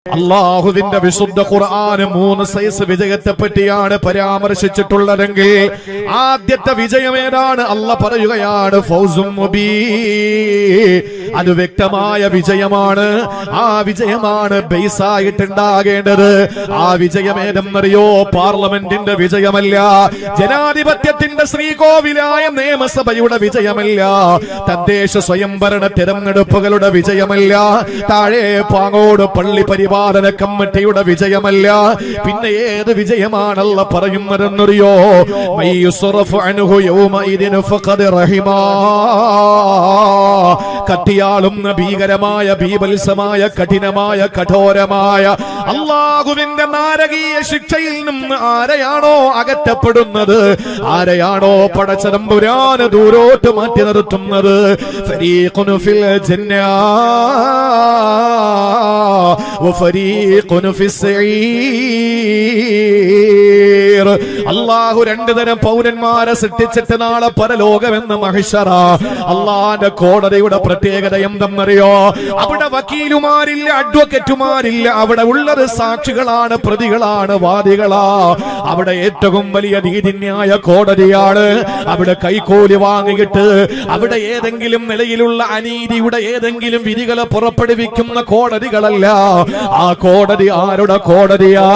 അല്ലാഹുവിന്റെ വിശുദ്ധ ഖുർആൻ 3 സൈസ് വിജയത്തെ പറ്റിയാണ് പരാമർശിച്ചിട്ടുള്ളതെങ്കിൽ ആദ്യത്തെ വിജയം ഏതാണ്? അല്ലാഹ് പറയുകയാണ് ഫൗസും മുബീൻ. അത് വ്യക്തമായ വിജയമാണ്. ആ വിജയമാണ് ബേസ് ആയിട്ടുണ്ടാകേണ്ടത്. ആ വിജയം ഏതെന്നറിയോ? പാർലമെന്റിന്റെ വിജയമല്ല, ജനാധിപത്യത്തിന്റെ ശ്രീകോവിലായ നിയമസഭയുടെ വിജയമല്ല, തദ്ദേശ സ്വയംഭരണ തെരഞ്ഞെടുപ്പുകളുടെ വിജയമല്ല, താഴെ പാങ്ങോട് പള്ളി പരിപാലന കമ്മിറ്റിയുടെ വിജയമല്ല. പിന്നെ ഏത് വിജയമാണല്ല പറയുന്നതെന്നറിയോ? കത്തിയാളുന്ന ഭീകരമായ ബീഭത്സമായ കഠിനമായ കഠോരമായ അല്ലാഹുവിന്റെ നാരകീയ ശിക്ഷയിൽ നിന്ന് ആരെയാണോ അകറ്റപ്പെടുന്നത്, ആരെയാണോ പടച്ചതമ്പുരാന് ദൂരോട്ട് മാറ്റി നിർത്തുന്നത്, ഫരീഖുൻ ഫിൽ ജന്നാ വഫരീഖുൻ ഫിസ്സഈർ. അല്ലാഹു രണ്ടു തരം പൗരന്മാരെ സൃഷ്ടിച്ചിട്ട് നാളെ പരലോകമെന്ന മഹ്ശറ. അല്ലാഹുവിന്റെ കോടതിയുടെ പ്രത്യേകത എന്തെന്നറിയോ? അവിടെ വക്കീലുമാരില്ല, അഡ്വക്കേറ്റുമാരില്ല. അവിടെ ഉള്ളത് സാക്ഷികളാണ്, പ്രതികളാണ്, വാദികളാ. അവിടെ ഏറ്റവും വലിയ നീതിന്യായ കോടതിയാണ്. അവിടെ കൈക്കൂലി വാങ്ങിയിട്ട് അവിടെ ഏതെങ്കിലും നിലയിലുള്ള അനീതിയുടെ ഏതെങ്കിലും വിധികളെ പുറപ്പെടുവിക്കുന്ന കോടതികളല്ല. ആ കോടതി ആരുടെ കോടതിയാ?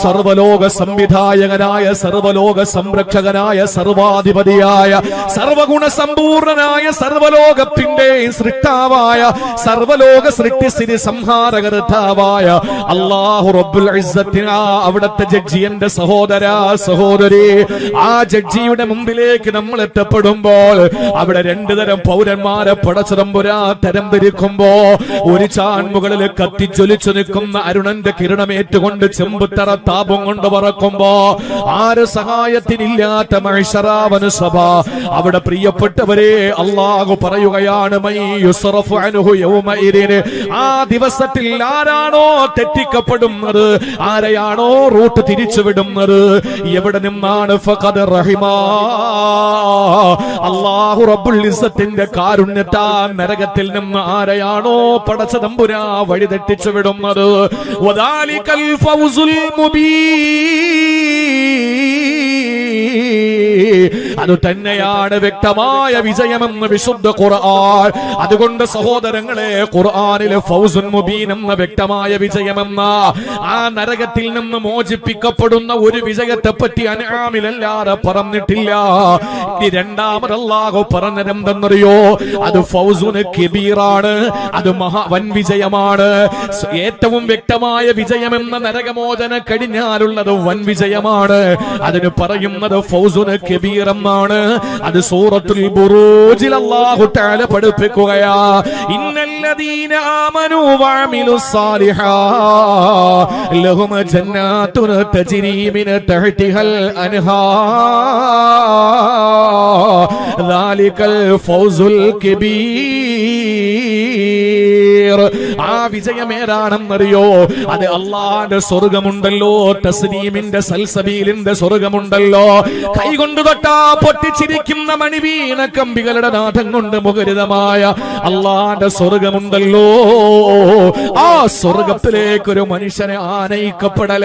സർവലോക സംവിധായകനായ, സർവലോക സംരക്ഷകനായ, സർവാധിപതിയായ, സർവഗുണ സമ്പൂർണനായ, സർവലോകത്തിന്റെ സൃഷ്ടാവായ, സർവലോക സൃഷ്ടിസ്ഥിതി സംഹാരകർത്താവായ അല്ലാഹു റബ്ബുൽ ഇസ്സത്തിന അവിടുത്തെ ജഡ്ജി. എന്റെ സഹോദര സഹോദരി, ആ ജഡ്ജിയുടെ മുമ്പിലേക്ക് നമ്മൾ എത്തപ്പെടുമ്പോൾ അവിടെ രണ്ടു തരം പൗരന്മാരെ പടച്ചതമ്പുരാ തരംതിരിക്കുമ്പോ, ഒരു ചാൺമുകളിൽ കത്തിജ്വലിച്ചു നിൽക്കുന്ന അരുണന്റെ കിരണമേറ്റുകൊണ്ട് ചെമ്പുത്തറ താപം കൊണ്ട് പറക്കുമ്പോ ആര് സഹായത്തിനില്ലാത്ത മഹ്ശറാവന സഭ. അവിടെ പ്രിയപ്പെട്ടവരെ അല്ലാഹു പറയുകയാണ്, ആ ദിവസത്തിൽ ആരാണോ തെറ്റിക്കപ്പെടുന്നത്, ആരെയാണോ റൂട്ട് തിരിച്ചുവിടുന്നത്, എവിടെ നിന്നാണ്? ഫഖദ് റഹിമാ. അല്ലാഹു റബ്ബുൽ ഇസ്സത്തിന്റെ കാരുണ്യത്താ നരകത്തിൽ നിന്ന് ആരെയാണോ പടച്ചതമ്പുരാ വഴി തെറ്റിച്ചു വിടുന്നത്. വദാലികൽ ഫൗസുൽ മുബീൻ. അത് തന്നെയാണ് വ്യക്തമായ വിജയമെന്ന് വിശുദ്ധ ഖുർആൻ. അതുകൊണ്ട് സഹോദരങ്ങളെ, ഖുർആനിലെ ഫൗസുൻ മുബീൻ എന്ന വ്യക്തമായ വിജയമെന്ന ആ നരകത്തിൽ നിന്ന് മോചിപ്പിക്കപ്പെടുന്ന ഒരു വിജയത്തെ പറ്റി അൻആമിലല്ലാതെ പറഞ്ഞിട്ടില്ല. ഈ രണ്ടാമത് അല്ലാഹു പറഞ്ഞതെന്തെന്നറിയോ? അത് ഫൗസുൻ കബീറാണ്. അത് വൻ വിജയമാണ്. ഏറ്റവും വ്യക്തമായ വിജയമെന്ന നരകമോചന കഴിഞ്ഞാലുള്ളത് വൻ വിജയമാണ്. അതിന് പറയുന്നത് ഫൗസുൻ കബീർ എന്നാണ്. അത് സൂറത്തുൽ ബുറൂജിൽ അല്ലാഹു തആല പഠിപ്പിക്കുകയാ, ഇന്നല്ലദീന ആമനൂ വഅമിലുസ് സാലിഹാത്ത് ലഹും ജന്നാത്തുൻ തജ്രി മിൻ തഹ്തിഹൽ അൻഹാർ ദാലികൽ ഫൗസുൽ കബീർ. ആ വിജയം ഏതാണെന്നറിയോ? അത് അല്ലാഹുവിന്റെ സ്വർഗമുണ്ടല്ലോ, തസ്നീമിന്റെ സൽസബീലിന്റെ സ്വർഗമുണ്ടല്ലോ, കൈകൊണ്ട് തൊട്ടാ പൊട്ടിച്ചിരിക്കുന്ന മണിവീണ കമ്പികളുടെ നാഥം കൊണ്ട് മുഖരിതമായ അല്ലാഹുവിന്റെ സ്വർഗമുണ്ടല്ലോ. ആ സ്വർഗത്തിലേക്ക് ഒരു മനുഷ്യനെ ആനയിക്കപ്പെടല.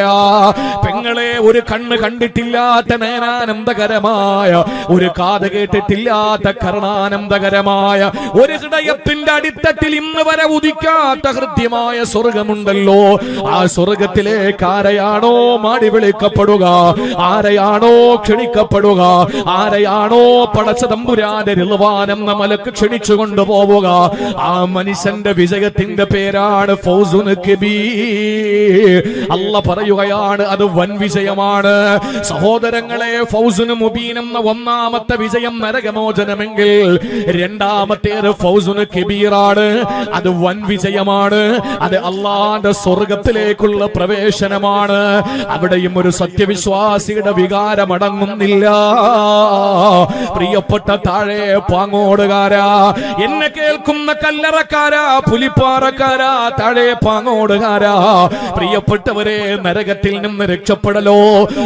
പെങ്ങളെ, ഒരു കണ്ണ് കണ്ടിട്ടില്ലാത്ത നയനാനന്ദകരമായ, ഒരു കാത് കേട്ടിട്ടില്ലാത്ത കർണാനന്ദകരമായ, ഒരു ഹൃദയത്തിന്റെ അടിത്തട്ടിൽ ഇന്ന് വരെ ഉദിക്കാത്ത ഹൃദ്യമായ സ്വർഗമുണ്ടല്ലോ. ആ സ്വർഗത്തിലേക്ക് ആരെയാണോ മാടി വിളിക്കപ്പെടുക, ആരെയാണോ ക്ഷണിക്കപ്പെടുക, ആരെയാണോ പടച്ചതമ്പുരാന്റെ റിളവാൻ എന്ന മലക്ക് ക്ഷണിച്ചു കൊണ്ടുപോവുക, ആ മനുഷ്യന്റെ വിജയത്തിന്റെ പേരാണ് ഫൗസുൻ കബീർ. അല്ലാഹ് പറയുകയാണ്, അത് വൻ വിജയമാണ്. സഹോദരങ്ങളെ, ഫൗസുൻ മുബീൻ എന്ന ഒന്നാമത്തെ വിജയം നരകമോചനമെങ്കിൽ രണ്ടാമത്തേത് ഫൗസുൻ കബീറാണ്. അത് വൻ വിജയമാണ്. അത് അല്ലാഹുവിന്റെ സ്വർഗത്തിലേക്കുള്ള പ്രവേശനമാണ്. അവിടെയും ഒരു സത്യവിശ്വാസിയുടെ വികാരമടങ്ങുന്നില്ല. പ്രിയപ്പെട്ട താഴെ പാങ്ങോടുകാരാ, എന്നെ കേൾക്കുന്ന കല്ലറക്കാരാ, പുലിപ്പാറക്കാരാ, താഴെ പാങ്ങോടുകാരാ, പ്രിയപ്പെട്ടവരെ, നരകത്തിൽ നിന്ന് രക്ഷപ്പെടലോ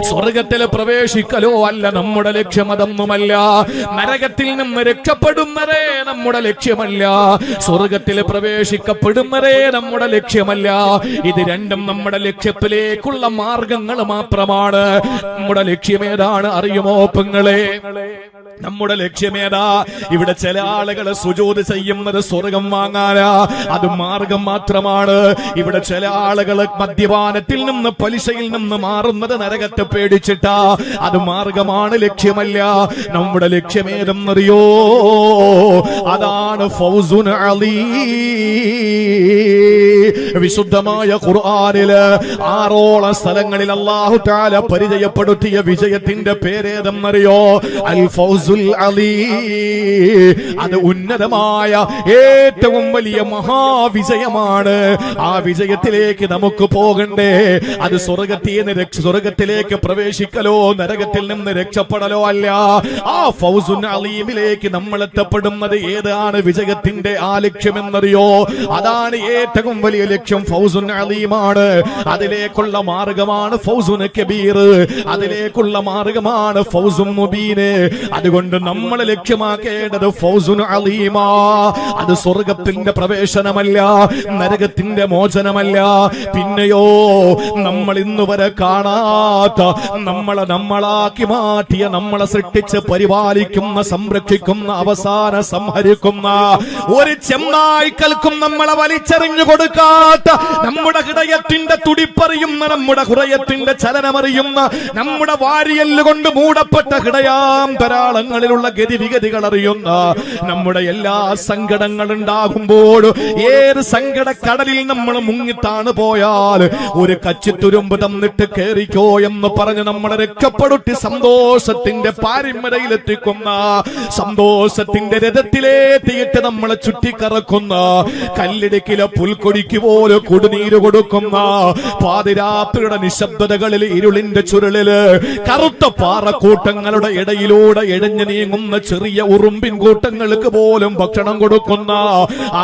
സ്വർഗത്തിൽ പ്രവേശിക്കലോ അല്ല നമ്മുടെ ലക്ഷ്യം. അതൊന്നുമല്ല. നരകത്തിൽ നിന്ന് രക്ഷപ്പെടുന്നതേ നമ്മുടെ ലക്ഷ്യമല്ല. സ്വർഗത്തിൽ പ്രവേശിക്കുക പ്രവേശിക്കപ്പെടുന്നതേ നമ്മുടെ ലക്ഷ്യമല്ല. ഇത് രണ്ടും നമ്മുടെ ലക്ഷ്യത്തിലേക്കുള്ള മാർഗങ്ങൾ മാത്രമാണ്. നമ്മുടെ ലക്ഷ്യമേതാണ് അറിയുമോ പെങ്ങളെ? നമ്മുടെ ലക്ഷ്യമേതാ? ഇവിടെ ചില ആളുകൾ സുജൂദ് ചെയ്യുന്നത് സ്വർഗം വാങ്ങാനാ, അത് മാർഗം മാത്രമാണ്. ഇവിടെ ചില ആളുകൾ മദ്യപാനത്തിൽ നിന്ന് പലിശയിൽ നിന്ന് മാറുന്നത് നരകത്തെ പേടിച്ചിട്ടാ, അത് മാർഗമാണ്, ലക്ഷ്യമല്ല. നമ്മുടെ ലക്ഷ്യമേതെന്നറിയോ? അതാണ് ഫൗസുൻ അലീം. വിശുദ്ധമായ ഖുർആനില് 6 സ്ഥലങ്ങളിൽ അല്ലാഹു തആല പരിചയപ്പെടുത്തിയ വിജയത്തിന്റെ പേരേതെന്നറിയോ? അൽ ഫൗസുൽ അലീം. അത് ഉന്നതമായ ഏറ്റവും വലിയ മഹാവിജയമാണ്. ആ വിജയത്തിലേക്ക് നമുക്ക് പോകണ്ടേ? അത് സ്വർഗത്തിലേക്ക് പ്രവേശിക്കലോ നരകത്തിൽ നിന്ന് രക്ഷപ്പെടലോ അല്ല. ആ ഫൗസുൻ അലീമിലേക്ക് നമ്മൾ എത്തപ്പെടുന്നത് ഏതാണ് വിജയത്തിന്റെ ആ ലക്ഷ്യമെന്നറിയോ? അതാണ് ഏറ്റവും വലിയ ലക്ഷ്യം, ഫൗസുൻ അലീമാണ്. അതിലേക്കുള്ള മാർഗമാണ് ഫൗസുൻ കബീർ, അതിലേക്കുള്ള മാർഗമാണ് ഫൗസുൻ മുബീൻ. അതുകൊണ്ട് നമ്മൾ ലക്ഷ്യമാക്കേണ്ടത് ഫൗസുൻ അലീമാ. അത് സ്വർഗത്തിന്റെ പ്രവേശനമല്ല, നരകത്തിന്റെ മോചനമല്ല. പിന്നെയോ നമ്മൾ ഇന്ന് വരെ കാണാത്ത, നമ്മളാക്കി മാറ്റിയ, നമ്മളെ സൃഷ്ടിച്ച് പരിപാലിക്കുന്ന, സംരക്ഷിക്കുന്ന, അവസാന സംഹരിക്കുന്ന, ഒരു ചെന്നായ്ക്കൽക്കും നമ്മളെ വലിച്ചെറിഞ്ഞു കൊടുക്കാത്ത, നമ്മുടെ ഹൃദയത്തിന്റെ തുടിപ്പറിയുന്ന, നമ്മുടെ ഹൃദയത്തിന്റെ ചലനമറിയുന്ന, നമ്മുടെ വാരിയല്ല് കൊണ്ട് മൂടപ്പെട്ട ഹൃദയാന്തരാളങ്ങളിലുള്ള ഗതിവിഗതികൾ അറിയുന്ന, നമ്മുടെ എല്ലാ സങ്കടങ്ങൾ ഉണ്ടാകുമ്പോൾ ഏത് സങ്കടക്കടലിൽ നമ്മൾ മുങ്ങിത്താണ് പോയാൽ ഒരു കച്ചിത്തുരുമ്പ് തന്നിട്ട് കേറിക്കോ എന്ന് പറഞ്ഞ് നമ്മളെ രക്ഷപ്പെടുത്തി സന്തോഷത്തിന്റെ പാരമ്പര്യയിലെത്തിക്കുന്ന, സന്തോഷത്തിന്റെ രഥത്തിലേറ്റിയിട്ട് നമ്മളെ ചുറ്റിക്കറക്കുന്ന, കല്ലിടുക്കിലെ പുൽക്കൊടിക്ക് പോലെ കുടിനീര് കൊടുക്കുന്ന, പാതിരാത്രിയുടെ നിശബ്ദതകളിൽ ഇരുളിന്റെ ചുരുളില് കറുത്ത പാറക്കൂട്ടങ്ങളുടെ ഇടയിലൂടെ എഴഞ്ഞു നീങ്ങുന്ന ചെറിയ ഉറുമ്പിൻ കൂട്ടങ്ങൾക്ക് പോലും ഭക്ഷണം കൊടുക്കുന്ന,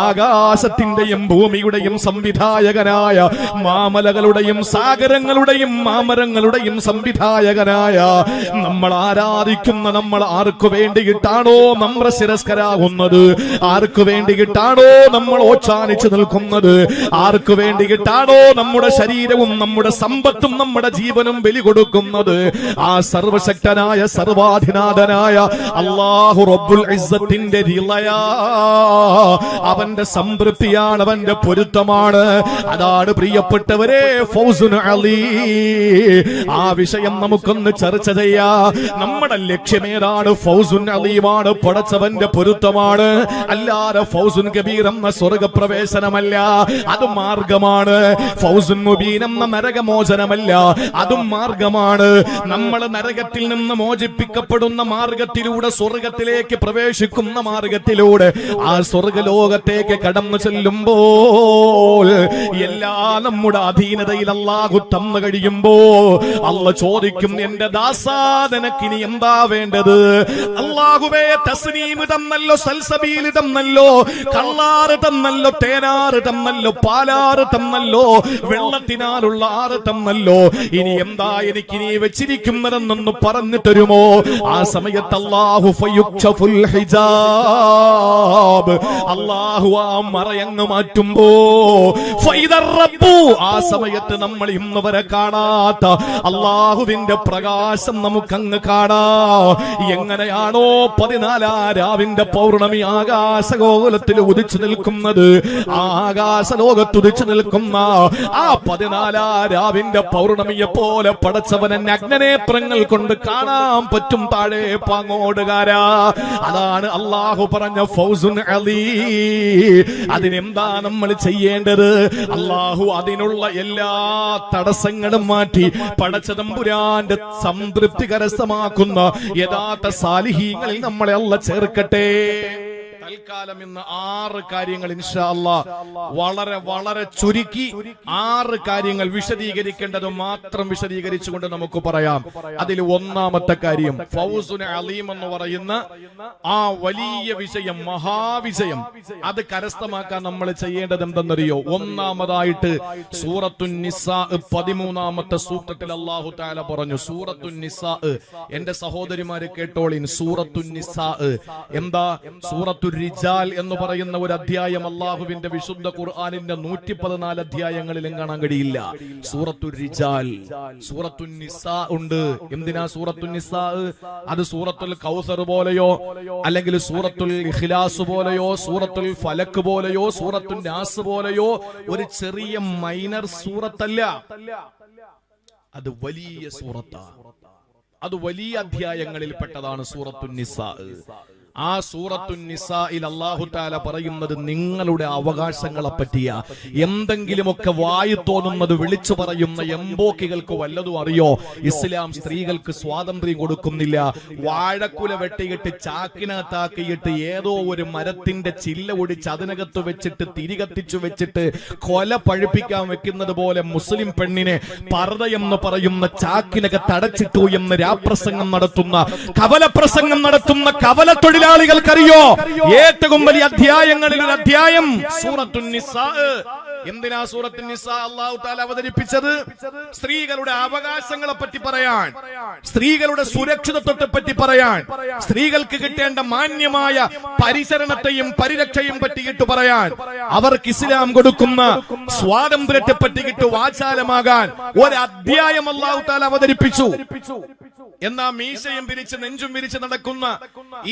ആകാശത്തിന്റെയും ഭൂമിയുടെയും സംവിധായകനായ, മാമലകളുടെയും സാഗരങ്ങളുടെയും മാമരങ്ങളുടെയും സംവിധായകനായ, നമ്മൾ ആരാധിക്കുന്ന, നമ്മൾ ആർക്കു വേണ്ടിയിട്ടാണോ നമ്മൾ ശിരസ്കരാകുന്നത്, ആർക്കു വേണ്ടിയിട്ടാണോ നമ്മൾ ഓച്ചാനിച്ചു നിൽക്കുന്നത്, ആർക്കു വേണ്ടിയിട്ടാണോ നമ്മുടെ ശരീരവും നമ്മുടെ സമ്പത്തും നമ്മുടെ ജീവനും ബലി കൊടുക്കുന്നത്, ആ സർവശക്തനായ സർവാധിനാഥനായ അല്ലാഹു റബ്ബുൽ ഇസ്സത്തിന്റെ റിളയാ, അവന്റെ സംതൃപ്തിയാണ്, അവന്റെ പൊരുത്തമാണ്. അതാണ് പ്രിയപ്പെട്ടവരെ ഫൗസുൻ അലീം. ആ വിഷയം നമുക്കൊന്ന് ചർച്ച ചെയ്യാം. നമ്മുടെ ലക്ഷ്യമേതാണ്? ഫൗസുൻ അലീമാണ്, പടച്ചവന്റെ പൊരുത്തമാണ്. അല്ലാതെ ഫൗസുൻ കബീർ എന്ന സ്വർഗപ്രവേശനമല്ല, അത് മാർഗമാണ്. ഫൗസുൻ മുബീൻ എന്ന നരകമോചനമല്ല, അതും മാർഗമാണ്. നമ്മൾ നരകത്തിൽ നിന്ന് മോചിപ്പിക്കപ്പെടുന്ന മാർഗത്തിലൂടെ സ്വർഗത്തിലേക്ക് പ്രവേശിക്കുന്ന മാർഗത്തിലൂടെ ആ സ്വർഗലോകത്തേക്ക് കടന്നു ചെല്ലുമ്പോൾ എല്ലാ നമ്മുടെ അധീനതയിൽ അല്ലാഹു തന്നു കഴിയുമ്പോ അല്ലാഹു ചോദിക്കും, എന്റെ ദാസാ നിനക്കിനി എന്താ വേണ്ടത്? അല്ലാഹുവേ, തസ്നീം തന്നല്ലോ, സൽസബീൽ തന്നല്ലോ, കള്ളാറ് തന്നല്ലോ, തേനാറ് തന്നല്ലോ, പാലാറ് തന്നല്ലോ, വെള്ളത്തിനാലുള്ള ആറ് തന്നല്ലോ, ഇനി എന്താ എനിക്കിനി വെച്ചിരിക്കുന്നതെന്നൊന്ന് പറഞ്ഞു തരുമോ? ആ സമയത്ത് അല്ലാഹു ഫയുക്ഷഫുൽ ഹിജാബ്, അല്ലാഹു ആ മറയങ്ങ് മാറ്റുമ്പോ ഫൈദർ റബ്ബു, ആ സമയത്ത് നമ്മൾ ഇന്ന് വരെ കാണാത്ത അല്ലാഹുവിന്റെ പ്രകാശം നമുക്കങ്ങ് കാണാം. എങ്ങനെയാണോ 14 രാവിന്റെ പൗർണമി ആകാശഗോളത്തിൽ ഉദിച്ചു നിൽക്കുന്നത്, ആ ആകാശലോകത്ത് ഉദിച്ചു നിൽക്കുന്ന ആ 14 രാവിന്റെ പൗർണമിയെ പോലെ പടച്ചവനെ നഗ്നനേത്രങ്ങൾ കൊണ്ട് കാണാൻ പറ്റും താഴെ പാങ്ങോടുകാരാ. അതാണ് അല്ലാഹു പറഞ്ഞ ഫൗസുൻ അലീം. അതിനെന്താ നമ്മൾ ചെയ്യേണ്ടത്? അല്ലാഹു അതിനുള്ള എല്ലാ തടസ്സങ്ങളും മാറ്റി പടച്ചതമ്പുരാന്റെ സംതൃപ്തി കരസ്ഥമാക്കുന്ന യഥാർത്ഥ സാലിഹീങ്ങളിൽ നമ്മളെ അല്ലാഹു ചേർക്കട്ടെ. തൽക്കാലം ഇന്ന് 6 കാര്യങ്ങൾ ഇൻഷാ അല്ലാഹ് വളരെ വളരെ ചുരുക്കി 6 കാര്യങ്ങൾ വിശദീകരിക്കേണ്ടത് മാത്രം വിശദീകരിച്ചുകൊണ്ട് നമുക്ക് പറയാം. അതിൽ ഒന്നാമത്തെ കാര്യം ഫൗസുൻ അലീം എന്ന് പറയുന്ന ആ വലിയ വിജയം, മഹാവിജയം, അത് കരസ്ഥമാക്കാൻ നമ്മൾ ചെയ്യേണ്ടത് എന്തെന്നറിയോ? ഒന്നാമതായിട്ട് സൂറത്തുൻ നിസാ 13ാമത്തെ സൂക്തത്തിൽ അല്ലാഹു തആല പറഞ്ഞു. സൂറത്തുൻ നിസാ, എന്റെ സഹോദരിമാരെ കേട്ടോളിൻ, സൂറത്തുൻ നിസാ എന്താ? സൂറത്തുൽ റിജാൽ എന്ന് പറയുന്ന ഒരു അധ്യായം അള്ളാഹുവിന്റെ വിശുദ്ധ ഖുർആനിന്റെ 114 അധ്യായങ്ങളിലും കാണാൻ കഴിയില്ല. സൂറത്തുർ റിജാൽ, സൂറത്തുൻ നിസാ ഉണ്ട്. എന്തിനാ സൂറത്തുൻ നിസാ? അത് സൂറത്തുൽ കൗസർ പോലെയോ അല്ലെങ്കിൽ സൂറത്തുൽ ഇഖ്ലാസ് പോലെയോ സൂറത്തുൽ ഫലക് പോലെയോ സൂറത്തുൽ നാസ് പോലെയോ ഒരു ചെറിയ മൈനർ സൂറത്തല്ല. അത് വലിയ സൂറത്താണ്. അത് വലിയ അധ്യായങ്ങളിൽ പെട്ടതാണ് സൂറത്തുൻ നിസാ. ആ സൂറത്തുൻ നിസായിൽ അല്ലാഹു തആല പറയുന്നത് നിങ്ങളുടെ അവകാശങ്ങളെ പറ്റിയ. എന്തെങ്കിലുമൊക്കെ വായി തോന്നുന്നത് വിളിച്ചു പറയുന്ന എംബോക്കികൾക്ക് വല്ലതും അറിയോ? ഇസ്ലാം സ്ത്രീകൾക്ക് സ്വാതന്ത്ര്യം കൊടുക്കുന്നില്ല. വാഴക്കുല വെട്ടിയിട്ട് ചാക്കിനകത്താക്കിയിട്ട് ഏതോ ഒരു മരത്തിന്റെ ചില്ല ഒടിച്ച് അതിനകത്ത് വെച്ചിട്ട് തിരികത്തിച്ചു വെച്ചിട്ട് കൊല പഴുപ്പിക്കാൻ വെക്കുന്നത് പോലെ മുസ്ലിം പെണ്ണിനെ പർദ എന്ന് പറയുന്ന ചാക്കിനകത്ത് അടച്ചിട്ടു എന്ന് രാപ്രസംഗം നടത്തുന്ന കവലപ്രസംഗം നടത്തുന്ന കവല തൊഴിലാളികൾക്കറിയോ? ഏറ്റവും വലിയ അധ്യായങ്ങളിൽ ഒരു അധ്യായം സൂറത്തുൻ നിസാ. എന്തിനാ സൂറത്തുൻ നിസാ അല്ലാഹു തആല അവതരിപ്പിച്ചത്? സ്ത്രീകളുടെ അവകാശങ്ങളെ പറ്റി പറയാൻ, സ്ത്രീകളുടെ സുരക്ഷിതത്വത്തെ പറ്റി പറയാൻ, സ്ത്രീകൾക്ക് കിട്ടേണ്ട മാന്യമായ പരിചരണത്തെയും പരിരക്ഷയും പറ്റിയിട്ട് പറയാൻ, അവർക്ക് ഇസ്ലാം കൊടുക്കുന്ന സ്വാതന്ത്ര്യത്തെ പറ്റിയിട്ട് വാചാലമാകാൻ ഒരു അധ്യായം അല്ലാഹു തആല അവതരിപ്പിച്ചു. എന്നാ മീശയും പിരിച്ച് നെഞ്ചും പിരിച്ച് നടക്കുന്ന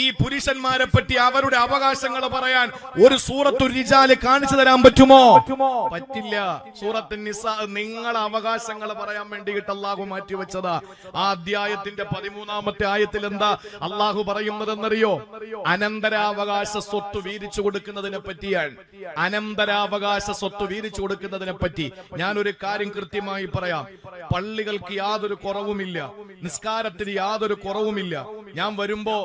ഈ പുരുഷന്മാരെ പറ്റി അവരുടെ അവകാശങ്ങൾ പറയാൻ ഒരു സൂറത്തുർ റിജാൽ കാണിച്ചു തരാൻ പറ്റുമോ? പറ്റില്ല. സൂറത്തുൻ നിസാ നിങ്ങളുടെ അവകാശങ്ങൾ പറയാൻ വേണ്ടിയിട്ട് അള്ളാഹു മാറ്റിവെച്ചതാ. ആ അധ്യായത്തിന്റെ 13ാമത്തെ ആയത്തിൽ എന്താ അള്ളാഹു പറയുന്നതെന്നറിയോ? അനന്തരാവകാശ സ്വത്ത് വീതിച്ചു കൊടുക്കുന്നതിനെ പറ്റിയാണ്. അനന്തരാവകാശ സ്വത്ത് വീതിച്ചു കൊടുക്കുന്നതിനെ പറ്റി ഞാനൊരു കാര്യം കൃത്യമായി പറയാം. പള്ളികൾക്ക് യാതൊരു കുറവുമില്ല, നിസ്കാരത്തിന് യാതൊരു കുറവുമില്ല. ഞാൻ വരുമ്പോ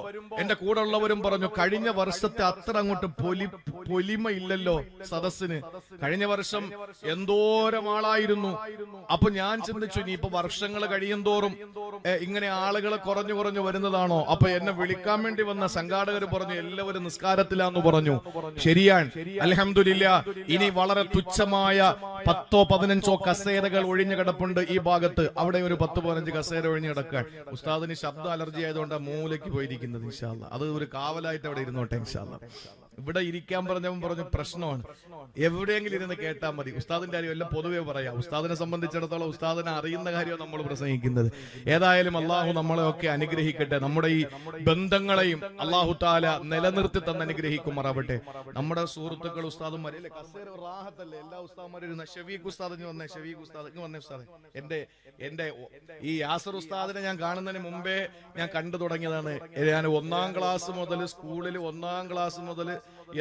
എന്റെ കൂടെ ഉള്ളവരും പറഞ്ഞു, കഴിഞ്ഞ വർഷത്തെ അത്ര അങ്ങോട്ട് പൊലിമയില്ലല്ലോ സദസ്സിന്. കഴിഞ്ഞ വർഷം എന്തോരം ആളായിരുന്നു. അപ്പൊ ഞാൻ ചിന്തിച്ചു, ഇനിയിപ്പോ വർഷങ്ങൾ കഴിയും തോറും ഇങ്ങനെ ആളുകൾ കുറഞ്ഞു കുറഞ്ഞു വരുന്നതാണോ? അപ്പൊ എന്നെ വിളിക്കാൻ വേണ്ടി വന്ന സംഘാടകർ പറഞ്ഞു എല്ലാവരും നിസ്കാരത്തിലാന്ന് പറഞ്ഞു. ശരിയാണ്, അൽഹംദുലില്ലാഹ്. ഇനി വളരെ തുച്ഛമായ 10ഓ 15ഓ കസേരകൾ ഒഴിഞ്ഞു കിടപ്പുണ്ട് ഈ ഭാഗത്ത്. അവിടെ ഒരു 10-15 കസേര ഒഴിഞ്ഞു കിടക്കാൻ. ഉസ്താദിന് ശബ്ദ അലർജി ആയതുകൊണ്ട് മൂലയ്ക്ക് പോയിരിക്കുന്നത്. ഇൻഷാ അല്ലാഹ് അത് ഒരു കാവലായിട്ട് അവിടെ ഇരുന്നോട്ടെ ഇൻഷാ അല്ലാഹ്. ഇവിടെ ഇരിക്കാൻ പറഞ്ഞവൻ പറഞ്ഞു പ്രശ്നമാണ്, എവിടെയെങ്കിലും ഇരുന്ന് കേട്ടാൽ മതി. ഉസ്താദിന്റെ കാര്യം എല്ലാം പൊതുവെ പറയാം. ഉസ്താദിനെ സംബന്ധിച്ചിടത്തോളം ഉസ്താദിനെ അറിയുന്ന കാര്യം നമ്മൾ പ്രസംഗിക്കുന്നത്. ഏതായാലും അള്ളാഹു നമ്മളെയൊക്കെ അനുഗ്രഹിക്കട്ടെ. നമ്മുടെ ഈ ബന്ധങ്ങളെയും അള്ളാഹു താല നിലനിർത്തി തന്നെ അനുഗ്രഹിക്കുമാറാവട്ടെ. നമ്മുടെ സുഹൃത്തുക്കൾ ഉസ്താദുമാരല്ലേ കസേര റാഹത്തല്ലേ? എല്ലാ ഉസ്താദുമാരും ഷഫീഖ് ഉസ്താദ് വന്നേ, ഷഫീഖ് ഉസ്താദ് വന്നേ. ഉസ്താദ് എന്റെ ഈ യാസർ ഉസ്താദിനെ ഞാൻ കാണുന്നതിന് മുമ്പേ ഞാൻ കണ്ടു തുടങ്ങിയതാണ്. ഞാൻ 1ാം ക്ലാസ് മുതൽ സ്കൂളിൽ 1ാം ക്ലാസ് മുതൽ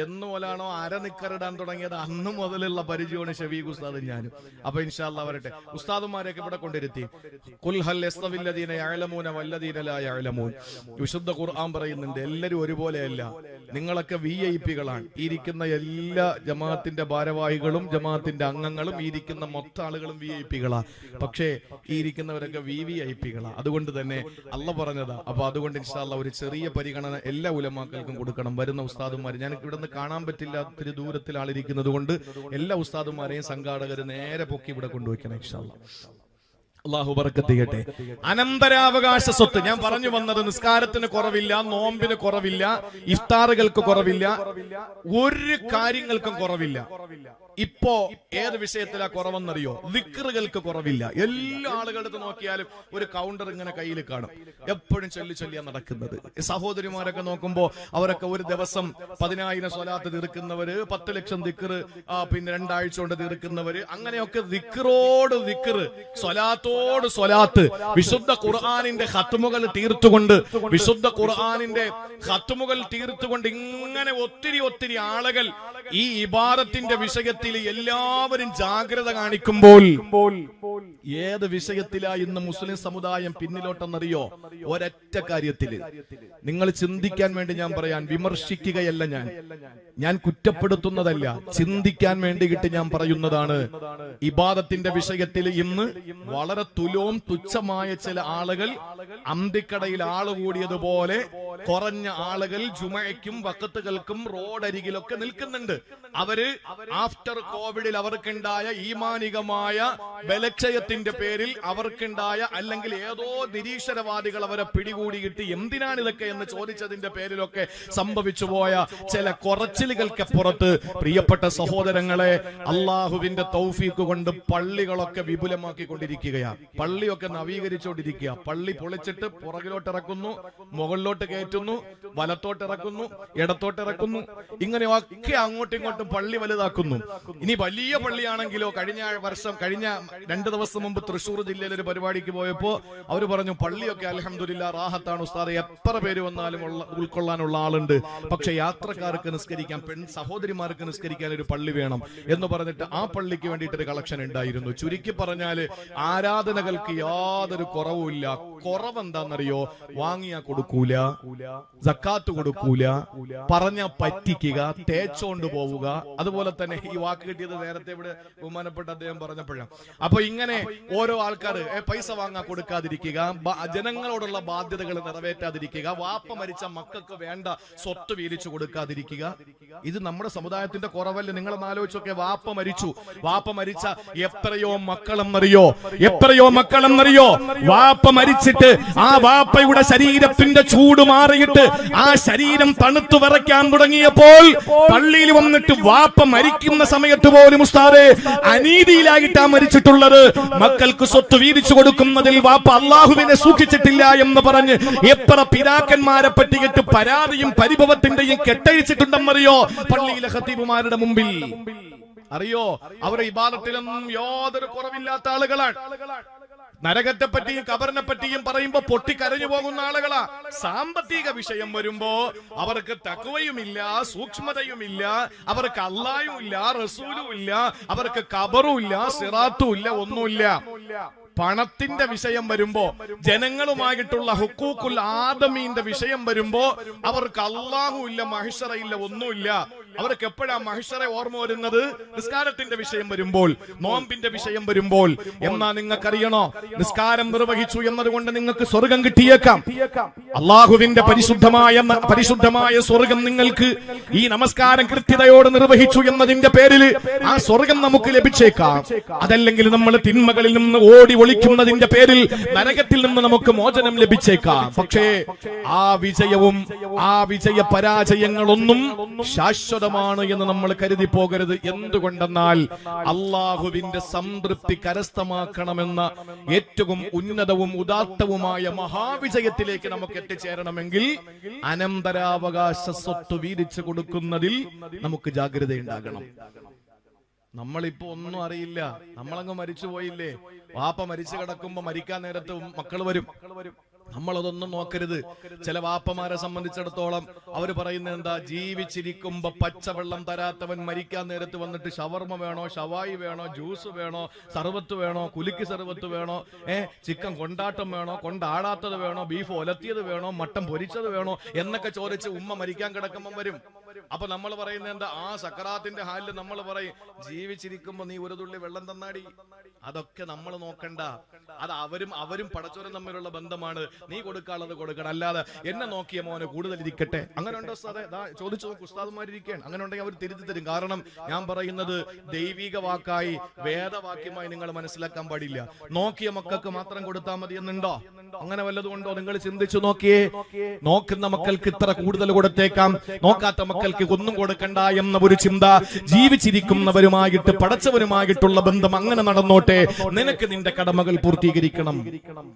എന്ന് പോലാണോ അരനിക്കറിടാൻ തുടങ്ങിയത് അന്ന് മുതലുള്ള പരിചയമാണ് ഷഫീഖ് ഉസ്താദും ഞാനും. അപ്പൊ ഇൻഷാ അല്ലാഹ് വരട്ടെ. ഉസ്താദുമാരെയൊക്കെ ഇവിടെ കൊണ്ടിരുത്തി. ഖുൽ ഹൽ യസ്തവില്ലദീന യഅലമൂന വല്ലദീന ലാ യഅലമൂൻ. വിശുദ്ധ ഖുർആൻ പറയുന്നുണ്ട് എല്ലാവരും ഒരുപോലെയല്ല. നിങ്ങളൊക്കെ വിഐപികളാണ്. ഇരിക്കുന്ന എല്ലാ ജമാഅത്തിന്റെ ഭാരവാഹികളും ജമാഅത്തിന്റെ അംഗങ്ങളും ഇരിക്കുന്ന മൊത്തം ആളുകളും വിഐപികളാ. പക്ഷേ ഈ ഇരിക്കുന്നവരൊക്കെ വിവിഐപികളാ. അതുകൊണ്ട് തന്നെ അള്ളാഹ് പറഞ്ഞതാ. അപ്പൊ അതുകൊണ്ട് ഇൻഷാ അല്ലാഹ് ഒരു ചെറിയ പരിഗണന എല്ലാ ഉലമാക്കൾക്കും കൊടുക്കണം. വരുന്ന ഉസ്താദുമാർ, ഞാൻ ഇവിടെ നിന്ന് കാണാൻ പറ്റില്ല, ഒത്തിരി ദൂരത്തിൽ ആളിരിക്കുന്നത് കൊണ്ട് എല്ലാ ഉസ്താദുമാരെയും സംഘാടകർ നേരെ പൊക്കി ഇവിടെ കൊണ്ടുവയ്ക്കണം ഇൻഷാ അല്ലാഹ്. അല്ലാഹു ബറക്കത്ത് ചെയ്യട്ടെ. അനന്തരാവകാശ സ്വത്ത് ഞാൻ പറഞ്ഞു വന്നത്, നിസ്കാരത്തിന് കുറവില്ല, നോമ്പിന് കുറവില്ല, ഇഫ്താറുകൾക്ക് കുറവില്ല, ഒരു കാര്യങ്ങൾക്കും കുറവില്ല. ഇപ്പോ ഏത് വിഷയത്തിലാ കുറവെന്നറിയോ? ദിക്റുകൾക്ക് കുറവില്ല. എല്ലാ ആളുകളുടെ നോക്കിയാലും ഒരു കൗണ്ടർ ഇങ്ങനെ കയ്യിൽ കാണും. എപ്പോഴും ചൊല്ലിയാ നടക്കുന്നത്. സഹോദരിമാരൊക്കെ നോക്കുമ്പോ അവരൊക്കെ ഒരു ദിവസം 10,000 സ്വലാത്ത് തീർക്കുന്നവര്, 10 ലക്ഷം ദിക്റ് പിന്നെ 2 ആഴ്ച കൊണ്ട് തീർക്കുന്നവര്, അങ്ങനെയൊക്കെ ദിക്റോട് ദിക്റ്, സ്വലാത്തോട് സ്വലാത്ത്, വിശുദ്ധ ഖുർആനിന്റെ ഖത്മുകൾ തീർത്തുകൊണ്ട്, വിശുദ്ധ ഖുർആനിന്റെ ഖത്മുകൾ തീർത്തുകൊണ്ട് ഇങ്ങനെ ഒത്തിരി ആളുകൾ ഈ ഇബാദത്തിന്റെ വിഷയത്തിൽ എല്ലാവരും ജാഗ്രത കാണിക്കുമ്പോൾ ഏത് വിഷയത്തിലാ ഇന്ന് മുസ്ലിം സമുദായം പിന്നിലോട്ടെന്നറിയോ? ഒരൊറ്റ കാര്യത്തില്. നിങ്ങൾ ചിന്തിക്കാൻ വേണ്ടി ഞാൻ പറയാൻ, വിമർശിക്കുകയല്ല ഞാൻ കുറ്റപ്പെടുത്തുന്നതല്ല, ചിന്തിക്കാൻ വേണ്ടിയിട്ട് ഞാൻ പറയുന്നതാണ്. ഇബാദത്തിന്റെ വിഷയത്തിൽ ഇന്ന് വളരെ തുച്ഛമായ ചില ആളുകൾ അന്തിക്കടയിൽ ആള് കൂടിയതുപോലെ കുറഞ്ഞ ആളുകൾ ജുമയ്ക്കും വഖത്തുകൾക്കും റോഡരികിലൊക്കെ നിൽക്കുന്നുണ്ട്. അവര് ആഫ്റ്റർ കോവിഡിൽ അവർക്കുണ്ടായ ഈമാനികമായ ബലക്ഷയത്തിന്റെ പേരിൽ അവർക്കുണ്ടായ അല്ലെങ്കിൽ ഏതോ നിരീശ്വരവാദികൾ അവരെ പിടികൂടിയിട്ട് എന്തിനാണ് ഇതൊക്കെ എന്ന് ചോദിച്ചതിന്റെ പേരിലൊക്കെ സംഭവിച്ചു പോയ ചില കുറച്ചിലുകൾക്കപ്പുറത്ത് പ്രിയപ്പെട്ട സഹോദരങ്ങളെ, അള്ളാഹുവിന്റെ തൗഫീഖ് കൊണ്ട് പള്ളികളൊക്കെ വിപുലമാക്കിക്കൊണ്ടിരിക്കുകയാണ്. പള്ളിയൊക്കെ നവീകരിച്ചുകൊണ്ടിരിക്കുക. പള്ളി പൊളിച്ചിട്ട് പുറകിലോട്ട് ഇറക്കുന്നു, മുകളിലോട്ട് കയറ്റുന്നു, വലത്തോട്ട് ഇറക്കുന്നു, ഇടത്തോട്ട് ഇറക്കുന്നു. ഇങ്ങനെയൊക്കെ അങ്ങോട്ടും ഇങ്ങോട്ടും പള്ളി വലുതാക്കുന്നു. ഇനി വലിയ പള്ളിയാണെങ്കിലോ, കഴിഞ്ഞ 2 ദിവസം മുമ്പ് തൃശ്ശൂർ ജില്ലയിൽ ഒരു പരിപാടിക്ക് പോയപ്പോ അവര് പറഞ്ഞു പള്ളിയൊക്കെ അൽഹംദുലില്ലാ റാഹത്താണ് ഉസ്താദെ, എത്ര പേര് വന്നാലും ഉൾക്കൊള്ളാനുള്ള ആളുണ്ട്, പക്ഷെ യാത്രക്കാർക്ക് നിസ്കരിക്കാൻ, സഹോദരിമാർക്ക് നിസ്കരിക്കാൻ ഒരു പള്ളി വേണം എന്ന് പറഞ്ഞിട്ട് ആ പള്ളിക്ക് വേണ്ടിയിട്ട് ഒരു കളക്ഷൻ ഉണ്ടായിരുന്നു. ചുരുക്കി പറഞ്ഞാല് ആരാധനകൾക്ക് യാതൊരു കുറവുമില്ല. കുറവെന്താന്നറിയോ? വാങ്ങിയാ കൊടുക്കൂല, സക്കാത്ത് കൊടുക്കൂല, പറഞ്ഞ പറ്റിക്കുക, തേച്ചോണ്ട് പോവുക. അതുപോലെ തന്നെ ഈ വാക്ക് കിട്ടിയത് നേരത്തെ ഇവിടെ ബഹുമാനപ്പെട്ട അദ്ദേഹം പറഞ്ഞപ്പോഴാണ്. അപ്പൊ ഇങ്ങനെ ഓരോ ആൾക്കാർ പൈസ വാങ്ങാൻ കൊടുക്കാതിരിക്കുക, ജനങ്ങളോടുള്ള ബാധ്യതകൾ നിറവേറ്റാതിരിക്കുക, വാപ്പ മരിച്ച മക്കൾക്ക് വേണ്ട സ്വത്ത് വീതിച്ചു കൊടുക്കാതിരിക്കുക. ഇത് നമ്മുടെ സമുദായത്തിന്റെ കുറവല്ലേ? നിങ്ങളൊന്ന് ആലോചിച്ചൊക്കെ. വാപ്പ മരിച്ച എത്രയോ മക്കളെന്നറിയോ? വാപ്പ മരിച്ചിട്ട് ആ വാപ്പയുടെ ശരീരത്തിന്റെ ചൂട് മാറിയിട്ട് ആ ശരീരം തണുത്തു വിറയ്ക്കാൻ തുടങ്ങിയപ്പോൾ പള്ളിയിൽ വന്നിട്ട് വാപ്പ മരിക്കുന്ന സമയത്ത് പോലും ഉസ്താദേ അനീതിയിലായിട്ടാ മരിച്ചിട്ടുള്ളത്, മക്കൾക്ക് സ്വത്ത് വീതിച്ചു കൊടുക്കുന്നതിൽ വാപ്പ അള്ളാഹുവിനെ സൂക്ഷിച്ചിട്ടില്ല എന്ന് പറഞ്ഞ് എത്ര പിതാക്കന്മാരെ പറ്റിയിട്ട് പരാതിയും പരിഭവത്തിന്റെയും കെട്ടഴിച്ചിട്ടുണ്ടെന്നറിയോ പള്ളിയിലെ ഖത്തീബുമാരുടെ മുമ്പിൽ? അറിയോ? അവരുടെ ഇബാദത്തിലൊന്നും യാതൊരു കുറവില്ലാത്ത ആളുകളാണ്. നരകത്തെ പറ്റിയും കബറിനെ പറ്റിയും പറയുമ്പോ പൊട്ടിക്കരഞ്ഞു പോകുന്ന ആളുകളാ. സാമ്പത്തിക വിഷയം വരുമ്പോ അവർക്ക് തഖ്വയുമില്ല, സൂക്ഷ്മതയുമില്ല, അവർക്ക് അല്ലാഹുവും ഇല്ല, റസൂലും ഇല്ല, അവർക്ക് ഖബറും ഇല്ല, സിറാത്തും ഇല്ല, ഒന്നുമില്ല. പണത്തിന്റെ വിഷയം വരുമ്പോ, ജനങ്ങളുമായിട്ടുള്ള ഹുക്കൂക്കുൽ ആദമീന്റെ വിഷയം വരുമ്പോ അവർക്ക് അല്ലാഹു ഇല്ല, മഹ്ശറ ഇല്ല, ഒന്നുമില്ല. അവർക്ക് എപ്പോഴാ മഹ്ശറ ഓർമ്മ വരുന്നത്? നിസ്കാരത്തിന്റെ വിഷയം വരുമ്പോൾ, നോമ്പിന്റെ വിഷയം വരുമ്പോൾ. എന്നാ നിങ്ങൾക്കറിയണോ, നിസ്കാരം നിർവഹിച്ചു എന്നതുകൊണ്ട് നിങ്ങൾക്ക് സ്വർഗം കിട്ടിയേക്കാം. അള്ളാഹുവിന്റെ പരിശുദ്ധമായ സ്വർഗം നിങ്ങൾക്ക് ഈ നമസ്കാരം കൃത്യതയോടെ നിർവഹിച്ചു എന്നതിന്റെ പേരിൽ ആ സ്വർഗം നമുക്ക് ലഭിച്ചേക്കാം. അതല്ലെങ്കിൽ നമ്മൾ തിന്മകളിൽ നിന്ന് ഓടി ഒളിക്കുന്നതിന്റെ പേരിൽ നരകത്തിൽ നിന്ന് നമുക്ക് മോചനം ലഭിച്ചേക്കാം. പക്ഷേ ആ വിജയവും ആ വിജയ പരാജയങ്ങളൊന്നും ശാശ്വതമാണ് എന്ന് നമ്മൾ കരുതി പോകരുത്. എന്തുകൊണ്ടെന്നാൽ അള്ളാഹുവിന്റെ സംതൃപ്തി കരസ്ഥമാക്കണമെന്ന ഏറ്റവും ഉന്നതവും ഉദാത്തവുമായ മഹാവിജയത്തിലേക്ക് നമുക്ക് എത്തിച്ചേരണമെങ്കിൽ അനന്തരാവകാശ സ്വത്ത് വീതിച്ചു കൊടുക്കുന്നതിൽ നമുക്ക് ജാഗ്രതയുണ്ടാകണം. നമ്മളിപ്പോ ഒന്നും അറിയില്ല, നമ്മളങ്ങ് മരിച്ചുപോയില്ലേ. വാപ്പ മരിച്ചു കിടക്കുമ്പോ മരിക്കാൻ നേരത്ത് മക്കൾ വരും. നമ്മളതൊന്നും നോക്കരുത്. ചില വാപ്പമാരെ സംബന്ധിച്ചിടത്തോളം അവര് പറയുന്നത് എന്താ? ജീവിച്ചിരിക്കുമ്പോ പച്ചവെള്ളം തരാത്തവൻ മരിക്കാൻ നേരത്ത് വന്നിട്ട് ഷവർമ വേണോ, ഷവായി വേണോ, ജ്യൂസ് വേണോ, സർവത്ത് വേണോ, കുലുക്കി സർവത്ത് വേണോ, ചിക്കൻ കൊണ്ടാട്ടം വേണോ, കൊണ്ടാടാത്തത് വേണോ, ബീഫ് ഒലത്തിയത് വേണോ, മട്ടൻ പൊരിച്ചത് വേണോ എന്നൊക്കെ ചോദിച്ച് ഉമ്മ മരിക്കാൻ കിടക്കുമ്പം വരും. അപ്പൊ നമ്മൾ പറയുന്നത് എന്താ? ആ സക്കറാത്തിന്റെ ഹാലിൽ നമ്മൾ പറയും, ജീവിച്ചിരിക്കുമ്പോ നീ ഒരു തുള്ളി വെള്ളം തന്നാടി. അതൊക്കെ നമ്മൾ നോക്കണ്ട. അത് അവരും പടച്ചോരും തമ്മിലുള്ള ബന്ധമാണ്. നീ കൊടുക്കാനുള്ളത് കൊടുക്കണം, അല്ലാതെ എന്നെ നോക്കിയ മോനെ കൂടുതൽ ഇരിക്കട്ടെ. അങ്ങനെ ഉണ്ടോ ഉസ്താദേ? ചോദിച്ചു നോക്ക്, ഉസ്താദുമാരിരിക്കുകയാണ്. അങ്ങനെ ഉണ്ടെങ്കിൽ അവർ തിരുത്തി തരും. കാരണം ഞാൻ പറയുന്നത് ദൈവിക വാക്കായി, വേദവാക്യമായി നിങ്ങൾ മനസ്സിലാക്കാൻ പാടില്ല. നോക്കിയ മക്കൾക്ക് മാത്രം കൊടുത്താൽ മതി എന്നുണ്ടോ? അങ്ങനെ വല്ലതും ഉണ്ടോ? നിങ്ങൾ ചിന്തിച്ചു നോക്കിയേ. നോക്കുന്ന മക്കൾക്ക് ഇത്ര കൂടുതൽ കൊടുത്തേക്കാം, നോക്കാത്ത മക്കൾക്ക് ഒന്നും കൊടുക്കണ്ട എന്ന ഒരു ചിന്ത. ജീവിച്ചിരിക്കുന്നവരുമായിട്ട് പടച്ചവരുമായിട്ടുള്ള ബന്ധം അങ്ങനെ നടന്നോട്ടെ. നിനക്ക് നിന്റെ കടമകൾ പൂർത്തീകരിക്കണം.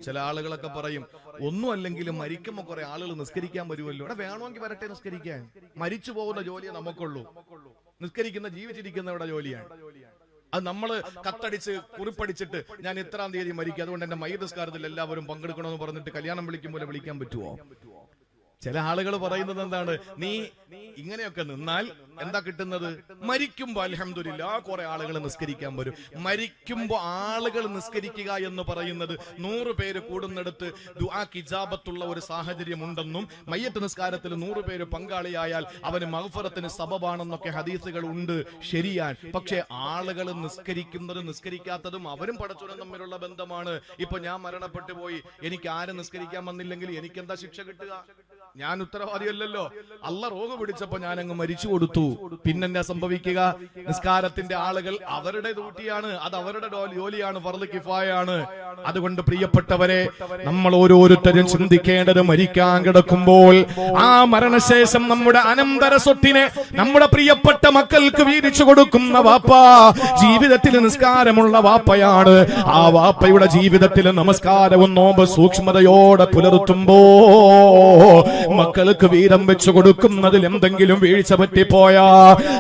ചില ആളുകളൊക്കെ പറയും, ഒന്നും അല്ലെങ്കിലും മരിക്കുമ്പോ കുറെ ആളുകൾ നിസ്കരിക്കാൻ വരുമല്ലോ. ഇവിടെ വേണമെങ്കിൽ വരട്ടെ നിസ്കരിക്കാൻ. മരിച്ചു പോകുന്ന ജോലിയെ നമുക്കുള്ളൂ. നിസ്കരിക്കുന്ന ജീവിച്ചിരിക്കുന്നവരുടെ ജോലിയാണ്. അത് നമ്മള് കത്തടിച്ച് കുറിപ്പടിച്ചിട്ട് ഞാൻ ഇത്രാം തീയതി മരിക്കും, അതുകൊണ്ട് എന്റെ മയ്യിത്ത് നിസ്കാരത്തിൽ എല്ലാവരും പങ്കെടുക്കണമെന്ന് പറഞ്ഞിട്ട് കല്യാണം വിളിക്കുമ്പോൾ വിളിക്കാൻ പറ്റുമോ? ചില ആളുകൾ പറയുന്നത് എന്താണ്? നീ ഇങ്ങനെയൊക്കെ നിന്നാൽ എന്താ കിട്ടുന്നത്? മരിക്കുമ്പോ അൽഹംദുലില്ലാ കുറെ ആളുകൾ നിസ്കരിക്കാൻ വരും. മരിക്കുമ്പോ ആളുകൾ നിസ്കരിക്കുക എന്ന് പറയുന്നത് 100 പേര് കൂടുന്നിടത്ത് ദുആക്ക് ഇജാബത്തുള്ള ഒരു സാഹചര്യം ഉണ്ടെന്നും മയ്യത്ത് നിസ്കാരത്തിൽ 100 പേര് പങ്കാളിയായാൽ അവന് മഗ്ഫിറത്തിന് സബബാണെന്നൊക്കെ ഹദീസുകൾ ഉണ്ട്. ശരിയാണ്. പക്ഷെ ആളുകൾ നിസ്കരിക്കുന്നതും നിസ്കരിക്കാത്തതും അവരും പടച്ചവനും തമ്മിലുള്ള ബന്ധമാണ്. ഇപ്പൊ ഞാൻ മരണപ്പെട്ടു പോയി, എനിക്ക് ആരും നിസ്കരിക്കാൻ വന്നില്ലെങ്കിൽ എനിക്ക് എന്താ ശിക്ഷ കിട്ടുക? ഞാൻ ഉത്തരവാദിയല്ലല്ലോ. അല്ല റോഗ് പിടിച്ചപ്പോ ഞാൻ അങ്ങ് മരിച്ചു കൊടുത്തു. പിന്നെന്നാ സംഭവിക്കുക? നിസ്കാരത്തിന്റെ ആളുകൾ അവരുടെ ഡ്യൂട്ടിയാണ്, അത് അവരുടെ ജോലിയാണ്, ഫർള് കിഫായാണ്. അതുകൊണ്ട് പ്രിയപ്പെട്ടവരെ, നമ്മൾ ഓരോരുത്തരും ചിന്തിക്കേണ്ടത് മരിക്കാൻ കിടക്കുമ്പോൾ ആ മരണശേഷം നമ്മുടെ അനന്തര സ്വത്തിനെ നമ്മുടെ പ്രിയപ്പെട്ട മക്കൾക്ക് വീതിച്ചു കൊടുക്കുന്ന വാപ്പ ജീവിതത്തിൽ നിസ്കാരമുള്ള വാപ്പയാണ്. ആ വാപ്പയുടെ ജീവിതത്തിൽ നമസ്കാരവും നോമ്പ് സൂക്ഷ്മതയോടെ പുലർത്തുമ്പോ മക്കൾക്ക് വീതം വെച്ചു കൊടുക്കുന്നതിൽ എന്തെങ്കിലും വീഴ്ച പറ്റിപ്പോയാ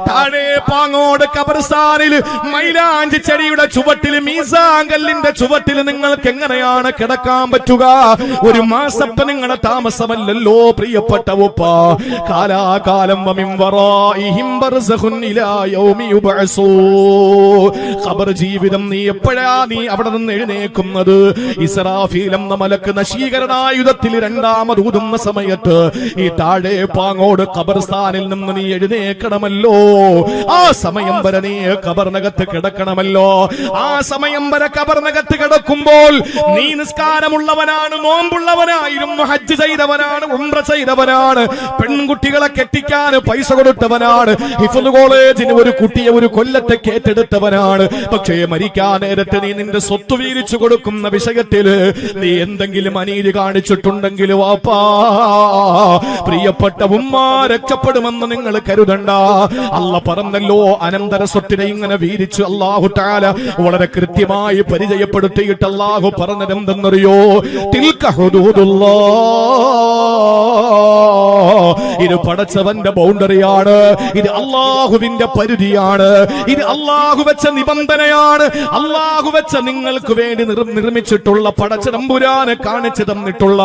താഴെ പാങ്ങോട് ഖബർസ്ഥാനിൽ മൈലാഞ്ചി ചെടിയുടെ ചുവട്ടിൽ മീസാങ്കല്ലിന്റെ ചുവട്ടിൽ നിങ്ങൾക്ക് എങ്ങനെയാണ് കിടക്കാൻ പറ്റുക? ഒരു മാസത്തെ നിങ്ങളുടെ താമസമല്ലല്ലോ പ്രിയപ്പെട്ട ഉപ്പ. കാലാകാലം ഖബർ ജീവിതം നീ എപ്പോഴാ നീ അവിടെ നിന്ന് എഴുന്നേക്കുന്നത്? ഇസ്രാഫീൽ എന്ന മലക്ക് നശീകരണായുധത്തിൽ രണ്ടാമത് ഊതുന്ന സമയത്ത് ഈ താഴെ പാങ്ങോട് ഖബർസ്ഥാനിൽ നിന്ന് നീ എഴുന്നേക്കണമല്ലോ. ആ സമയം വരെ നീ ഖബറിനകത്ത് കിടക്കണമല്ലോ. ആ സമയം വരെ ഖബറിനകത്ത് കിടക്കുമ്പോൾ നീ നിസ്കാരമുള്ളവനാണ്, നോമ്പുള്ളവനായിരുന്നു, ഹജ്ജ് ചെയ്തവനാണ്, ഉംറ ചെയ്തവനാണ്, പെൺകുട്ടികളെ കെട്ടിക്കാൻ പൈസ കൊടുത്തവനാണ്, ഹിഫ്ള് കോളേജിന് ഒരു കുട്ടിയെ ഒരു കൊല്ലത്തെ ഏറ്റെടുത്തവനാണ്. പക്ഷേ മരിക്കാൻ നേരത്തെ നീ നിന്റെ സ്വത്ത് വീതിച്ചു കൊടുക്കുന്ന വിഷയത്തിൽ നീ എന്തെങ്കിലും അനീതി കാണിച്ചിട്ടുണ്ടെങ്കിൽ വാപ്പാ, പ്രിയപ്പെട്ട ഉമ്മ രക്ഷപ്പെടുമെന്ന് നിങ്ങൾ കരുതണ്ട. അല്ല പറഞ്ഞല്ലോ, അനന്തര സ്വത്തിനെ ഇങ്ങനെ വീതിച്ചു അല്ലാഹു തആല വളരെ കൃത്യമായി പരിചയപ്പെടുത്തിയിട്ട് അല്ലാഹു പറഞ്ഞതെന്തെന്നറിയോ? തിൽക ഹുദൂദുല്ലാഹ്, ഇത് പടച്ചവന്റെ ബൗണ്ടറിയാണ്, ഇത് അല്ലാഹുവിന്റെ പരിധിയാണ്, ഇത് അല്ലാഹു വെച്ച നിബന്ധനയാണ്, അല്ലാഹു വെച്ച നിങ്ങൾക്ക് വേണ്ടി നിർമ്മിച്ചിട്ടുള്ള പടച്ചതമ്പുരാനെ കാണിച്ചു തന്നിട്ടുള്ള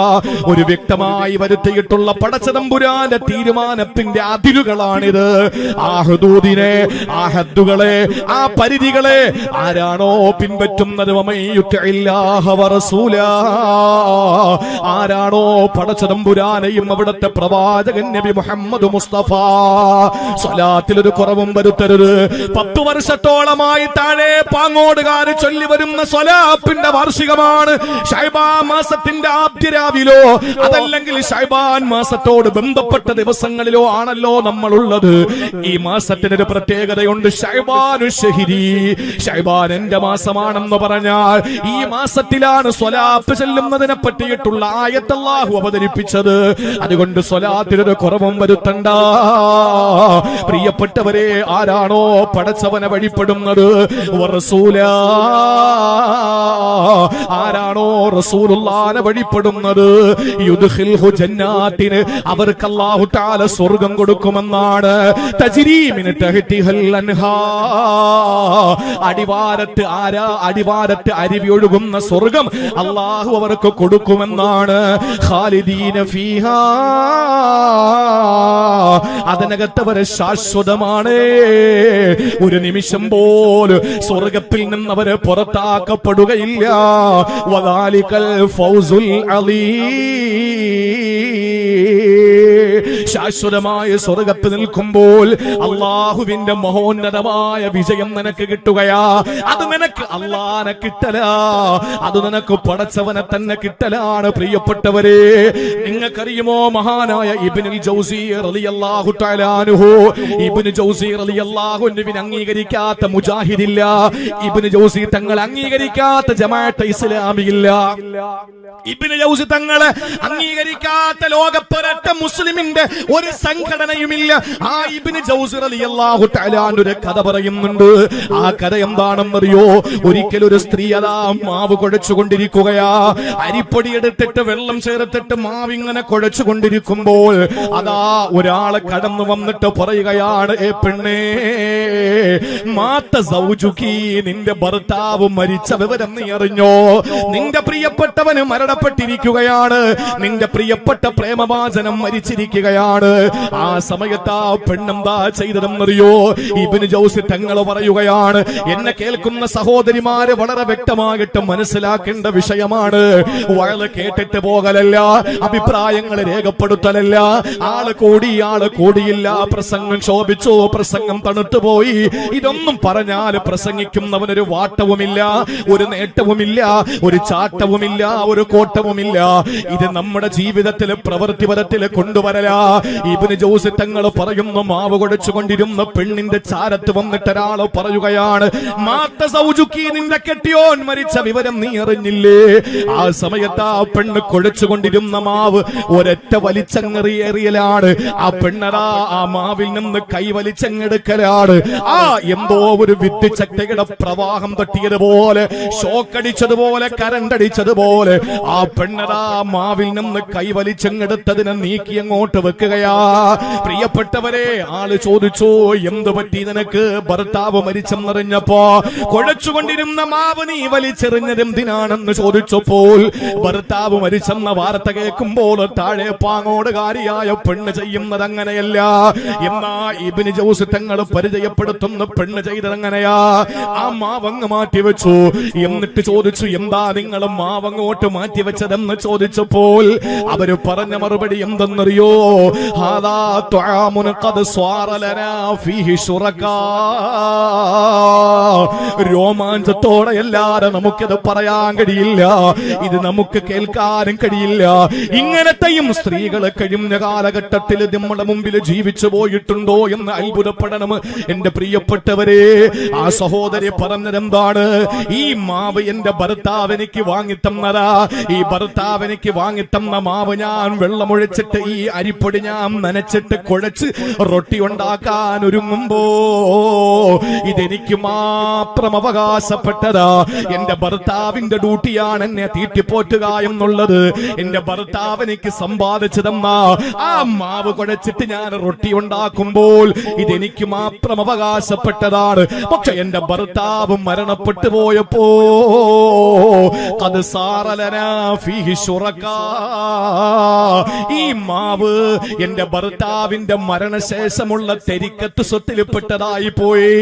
ഒരു വ്യക്തമായി വരുത്തിയിട്ടുള്ള പടച്ചതമ്പുരാന്റെ തീരുമാനത്തിന്റെ അതിരുകളാണിത്. ആ ഹുദൂദിനെ, ആ ഹദ്ദുകളെ, ആ പരിധികളെ ആരാണോ പിൻപറ്റുന്നത്, ആരാണോ പടച്ചതമ്പുരാനെയും അവിടുത്തെ പ്രവാചകൻ നബി മുഹമ്മദ് മുസ്തഫ സ്വലാത്തിൽ ഒരു കുറവും വരുത്തരുത്. 10 വർഷത്തോളമായി താഴെ പാങ്ങോടുകാർ ചൊല്ലി വരുന്ന സ്വലാത്തിന്റെ വാർഷികമാണ്. ശഅബാൻ മാസത്തിന്റെ ആദ്യ രാവിലോ അതല്ലെങ്കിൽ ശഅബാൻ മാസത്തോട് ബന്ധപ്പെട്ട ദിവസങ്ങളിലോ ആണല്ലോ നമ്മളുള്ളത്. ഈ മാസത്തിനൊരു പ്രത്യേകതയുണ്ട്. ശഅബാനു ശഹരി, ശഅബാൻ എന്റെ മാസമാണെന്ന് പറഞ്ഞാൽ ഈ മാസത്തിലാണ് സ്വലാത്ത് ചെല്ലുന്നതിനെ പറ്റിയിട്ടുള്ള ആയത്ത് അല്ലാഹു അവതരിപ്പിച്ചത്. അതുകൊണ്ട് സ്വലാത്തിനൊരു കുറവും വരുത്തണ്ട. പ്രിയപ്പെട്ടവരെ, ആരാണോ പടച്ചവനെ വഴിപ്പെടുന്നത്, ആരാണോ റസൂലുള്ളാഹിനെ വഴിപ്പെടുന്നത്, യുദ്ഖിൽഹു ജന്നാത്തിന്, അവർക്ക് അല്ലാഹു തആല സ്വർഗ്ഗം കൊടുക്കുമെന്നാണ്. തജ്രീ മിൻ തഹ്തിഹൽ അൻഹാർ, അടിവാരത്ത് അരുവി ഒഴുകുന്ന സ്വർഗ്ഗം അല്ലാഹു അവർക്ക് കൊടുക്കുമെന്നാണ്. ഖാലിദീന ഫീഹാ, അതിനകത്ത് അവരെ ശാശ്വതമാണ്. ഒരു നിമിഷം പോലും സ്വർഗ്ഗത്തിൽ നിന്ന് അവരെ പുറത്താക്കപ്പെടുകയില്ല. വദാലികൽ ഫൗസുൽ അലീം, ശാശ്വതമായ സ്വർഗ്ഗത്ത് നിൽക്കുമ്പോൾ അല്ലാഹുവിന്റെ മഹോന്നതമായ വിജയം നിനക്ക് കിട്ടുകയാ. അത് നിനക്ക് അല്ലാഹനെ കിട്ടലാ, അത് നിനക്ക് പടച്ചവനെ തന്നെ കിട്ടലാണ്. പ്രിയപ്പെട്ടവരെ, നിങ്ങൾക്കറിയുമോ മഹാനായ ഇബ്നുൽ ജൗസി റളിയല്ലാഹു തആല അൻഹു, ഇബ്നു ജൗസി റളിയല്ലാഹു അൻഹുവിനെ അംഗീകരിക്കാത്ത മുജാഹിദില്ല, ഇബ്നു ജൗസി തങ്ങൾ അംഗീകരിക്കാത്ത ജമാഅത്തെ ഇസ്ലാമിയില്ല, ഇബ്നു ജൗസി തങ്ങളെ അംഗീകരിക്കാത്ത ലോകത്തൊരൊറ്റ മുസ്ലിമിന്റെ ഒരു സംഘടനയുമില്ല. ആ ഇബ്നു ജൗസി റളിയല്ലാഹു തആല ഒരു കഥ പറയുന്നുണ്ട്. ആ കഥ എന്താണെന്നറിയോ? ഒരിക്കൽ ഒരു സ്ത്രീ അതാ മാവ് കുഴച്ചുകൊണ്ടിരിക്കുകയാ. അരിപ്പൊടി എടുത്തിട്ട് വെള്ളം ചേർത്തിട്ട് മാവിങ്ങനെ കുഴച്ചുകൊണ്ടിരിക്കുമ്പോൾ അതാ ഒരാള് കടന്നു വന്നിട്ട് പറയുകയാണ്, ഏ പെണ്ണേ, മാത്ത സൗജുകി, നിന്റെ ഭർത്താവ് മരിച്ച വിവരം നീ അറിഞ്ഞോ? നിന്റെ പ്രിയപ്പെട്ടവന് മരണപ്പെട്ടിരിക്കുകയാണ്, നിന്റെ പ്രിയപ്പെട്ട പ്രേമവാചനം മരിച്ചിരിക്കുകയാണ്. വരികയാണ്. ആ സമയത്ത് ആ പെണ്ണെന്താ ചെയ്തതെന്നറിയോ? ഇബ്നു ജൗസി തങ്ങൾ പറയുകയാണ്, എന്നെ കേൾക്കുന്ന സഹോദരിമാര് വളരെ വ്യക്തമായിട്ട് മനസ്സിലാക്കേണ്ട വിഷയമാണ്. വഴല് കേട്ടിട്ട് പോകലല്ല, അഭിപ്രായങ്ങൾ രേഖപ്പെടുത്തലല്ല. ആള് കൂടിയില്ല, പ്രസംഗം ശോഭിച്ചു, പ്രസംഗം തണുത്തുപോയി, ഇതൊന്നും പറഞ്ഞാൽ പ്രസംഗിക്കുന്നവനൊരു വാട്ടവുമില്ല, ഒരു നേട്ടവുമില്ല, ഒരു ചാട്ടവുമില്ല, ഒരു കോട്ടവുമില്ല. ഇത് നമ്മുടെ ജീവിതത്തിൽ പ്രവൃത്തിപരത്തിൽ കൊണ്ടുവരല. ഇബ്നു ജൗസി തങ്ങൾ പറയുന്നു, മാവ് കുഴച്ചുകൊണ്ടിരുന്ന പെണ്ണിന്റെ ചാരത്ത് വന്നിട്ട് ഒരാൾ പറയുകയാണ്, മാത്ത സൗജുക്കി, നിന്റെ കെട്ടിയോൻ മരിച്ച വിവരം നീ അറിഞ്ഞില്ലേ? ആ സമയത്ത് ആ പെണ്ണ് കുഴച്ചുകൊണ്ടിരുന്ന മാവ് ഒരൊറ്റ വലിച്ചങ്ങറിയേറിയലാണ്. ആ പെണ്ണതാ ആ മാവിൽ നിന്ന് കൈ വലിച്ചങ്ങെടുക്കലാണ്. ആ എന്തോ ഒരു വിദ്യുച്ഛക്തിയുടെ പ്രവാഹം തട്ടിയതുപോലെ, ഷോക്കടിച്ചതുപോലെ, കരണ്ടടിച്ചതുപോലെ ആ പെണ്ണതാ മാവിൽ നിന്ന് കൈ വലിച്ചങ്ങെടുത്തതിനെ നീക്കി അങ്ങോട്ട് വെക്കുകയാ. പ്രിയപ്പെട്ടവരെ, ആള് ചോദിച്ചു, എന്ത് പറ്റി നിനക്ക്? ഭർത്താവ് മരിച്ചെന്നറിഞ്ഞപ്പോ കുഴച്ചുകൊണ്ടിരുന്ന മാവ് നീ വലിച്ചെറിഞ്ഞത് എന്തിനാണെന്ന് ചോദിച്ചപ്പോൾ, ഭർത്താവ് മരിച്ചെന്ന വാർത്ത കേൾക്കുമ്പോൾ താഴെ പാങ്ങോടുകാരിയായ പെണ്ണ് ചെയ്യുന്നത് അങ്ങനെയല്ല. എന്നാ ഇബ്നു ജൗസി തങ്ങൾ പരിചയപ്പെടുത്തുന്ന പെണ്ണ് ചെയ്തത് അങ്ങനെയാ. ആ മാവങ്ങ് മാറ്റിവെച്ചു. എന്നിട്ട് ചോദിച്ചു, എന്താ നിങ്ങൾ മാവങ്ങോട്ട് മാറ്റിവെച്ചതെന്ന് ചോദിച്ചപ്പോൾ അവര് പറഞ്ഞ മറുപടി എന്തെന്നറിയോ? ഹാദാ തുആമുൻ ഖദ് സ്വാറ ലനാ ഫീഹി ശുറകാ. രോമാഞ്ചത്തോടെ അല്ലാതെ നമുക്കിത് പറയാൻ കഴിയില്ല, ഇത് നമുക്ക് കേൾക്കാനും കഴിയില്ല. ഇങ്ങനത്തെയും സ്ത്രീകൾ കഴിഞ്ഞ കാലഘട്ടത്തിൽ നമ്മുടെ മുമ്പിൽ ജീവിച്ചു പോയിട്ടുണ്ടോ എന്ന് അത്ഭുതപ്പെടണം എന്റെ പ്രിയപ്പെട്ടവരെ. ആ സഹോദരി പറഞ്ഞതെന്താണ്? ഈ മാവ് എന്റെ ഭർത്താവ് എനിക്ക് വാങ്ങിത്തന്നതാ. ഈ ഭർത്താവ് എനിക്ക് വാങ്ങിത്തന്ന മാവ് ഞാൻ വെള്ളമൊഴിച്ചിട്ട് ഈ അരിപ്പൊടി ഞാൻ നനച്ചിട്ട് കുഴച്ച് റൊട്ടി ഉണ്ടാക്കാൻ ഒരുങ്ങുമ്പോ ഇതെനിക്ക് മാത്രം അവകാശപ്പെട്ടതാ. എന്റെ ഭർത്താവിന്റെ ഡ്യൂട്ടിയാണ് എന്നെ തീറ്റിപ്പോറ്റുക എന്നുള്ളത്. എന്റെ ഭർത്താവ് എനിക്ക് സമ്പാദിച്ചു തന്ന ആ മാവ് കുഴച്ചിട്ട് ഞാൻ റൊട്ടി ഉണ്ടാക്കുമ്പോൾ ഇതെനിക്ക് മാത്രം അവകാശപ്പെട്ടതാണ്. പക്ഷെ എന്റെ ഭർത്താവ് മരണപ്പെട്ടു പോയപ്പോ അത് സാറലനാ ഫീഹി ശുറകാ. ഈ മാവ് എന്റെ ഭർത്താവിന്റെ മരണശേഷമുള്ള തെരിക്കത്ത് സ്വത്തിൽപ്പെട്ടതായി പോയി.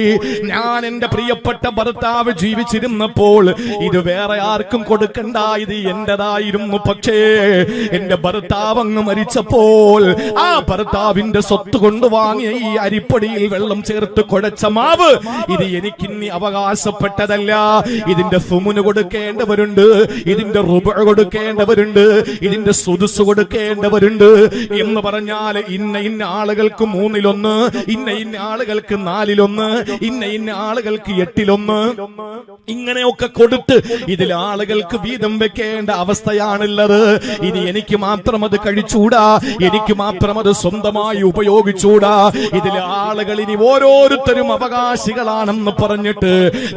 ഞാൻ എന്റെ പ്രിയപ്പെട്ട ഭർത്താവ് ജീവിച്ചിരുന്നപ്പോൾ ഇത് വേറെ ആർക്കും കൊടുക്കണ്ട, ഇത് എന്റേതായിരുന്നു. പക്ഷേ എന്റെ ഭർത്താവ് അങ്ങ് മരിച്ചപ്പോൾ ആ ഭർത്താവിന്റെ സ്വത്ത് കൊണ്ട് വാങ്ങിയ ഈ അരിപ്പൊടിയിൽ വെള്ളം ചേർത്ത് കുഴച്ച മാവ് ഇത് എനിക്കിനി അവകാശപ്പെട്ടതല്ല. ഇതിന്റെ സുമുന് കൊടുക്കേണ്ടവരുണ്ട്, ഇതിന്റെ റുബ കൊടുക്കേണ്ടവരുണ്ട്, ഇതിന്റെ സുദുസ് കൊടുക്കേണ്ടവരുണ്ട്. എന്ന് പറഞ്ഞാൽ ഇന്ന ആളുകൾക്ക് 1/3, ഇന്ന ആളുകൾക്ക് 4/1, ഇന്ന ആളുകൾക്ക് 8/1, ഇങ്ങനെയൊക്കെ കൊടുത്ത് ഇതിൽ ആളുകൾക്ക് വീതം വെക്കേണ്ട അവസ്ഥയാണുള്ളത്. ഇനി എനിക്ക് മാത്രം അത് കഴിച്ചൂടാ, എനിക്ക് മാത്രം അത് സ്വന്തമായി ഉപയോഗിച്ചൂടാ. ഇതിൽ ആളുകൾ ഇനി ഓരോരുത്തരും അവകാശികളാണെന്ന് പറഞ്ഞിട്ട്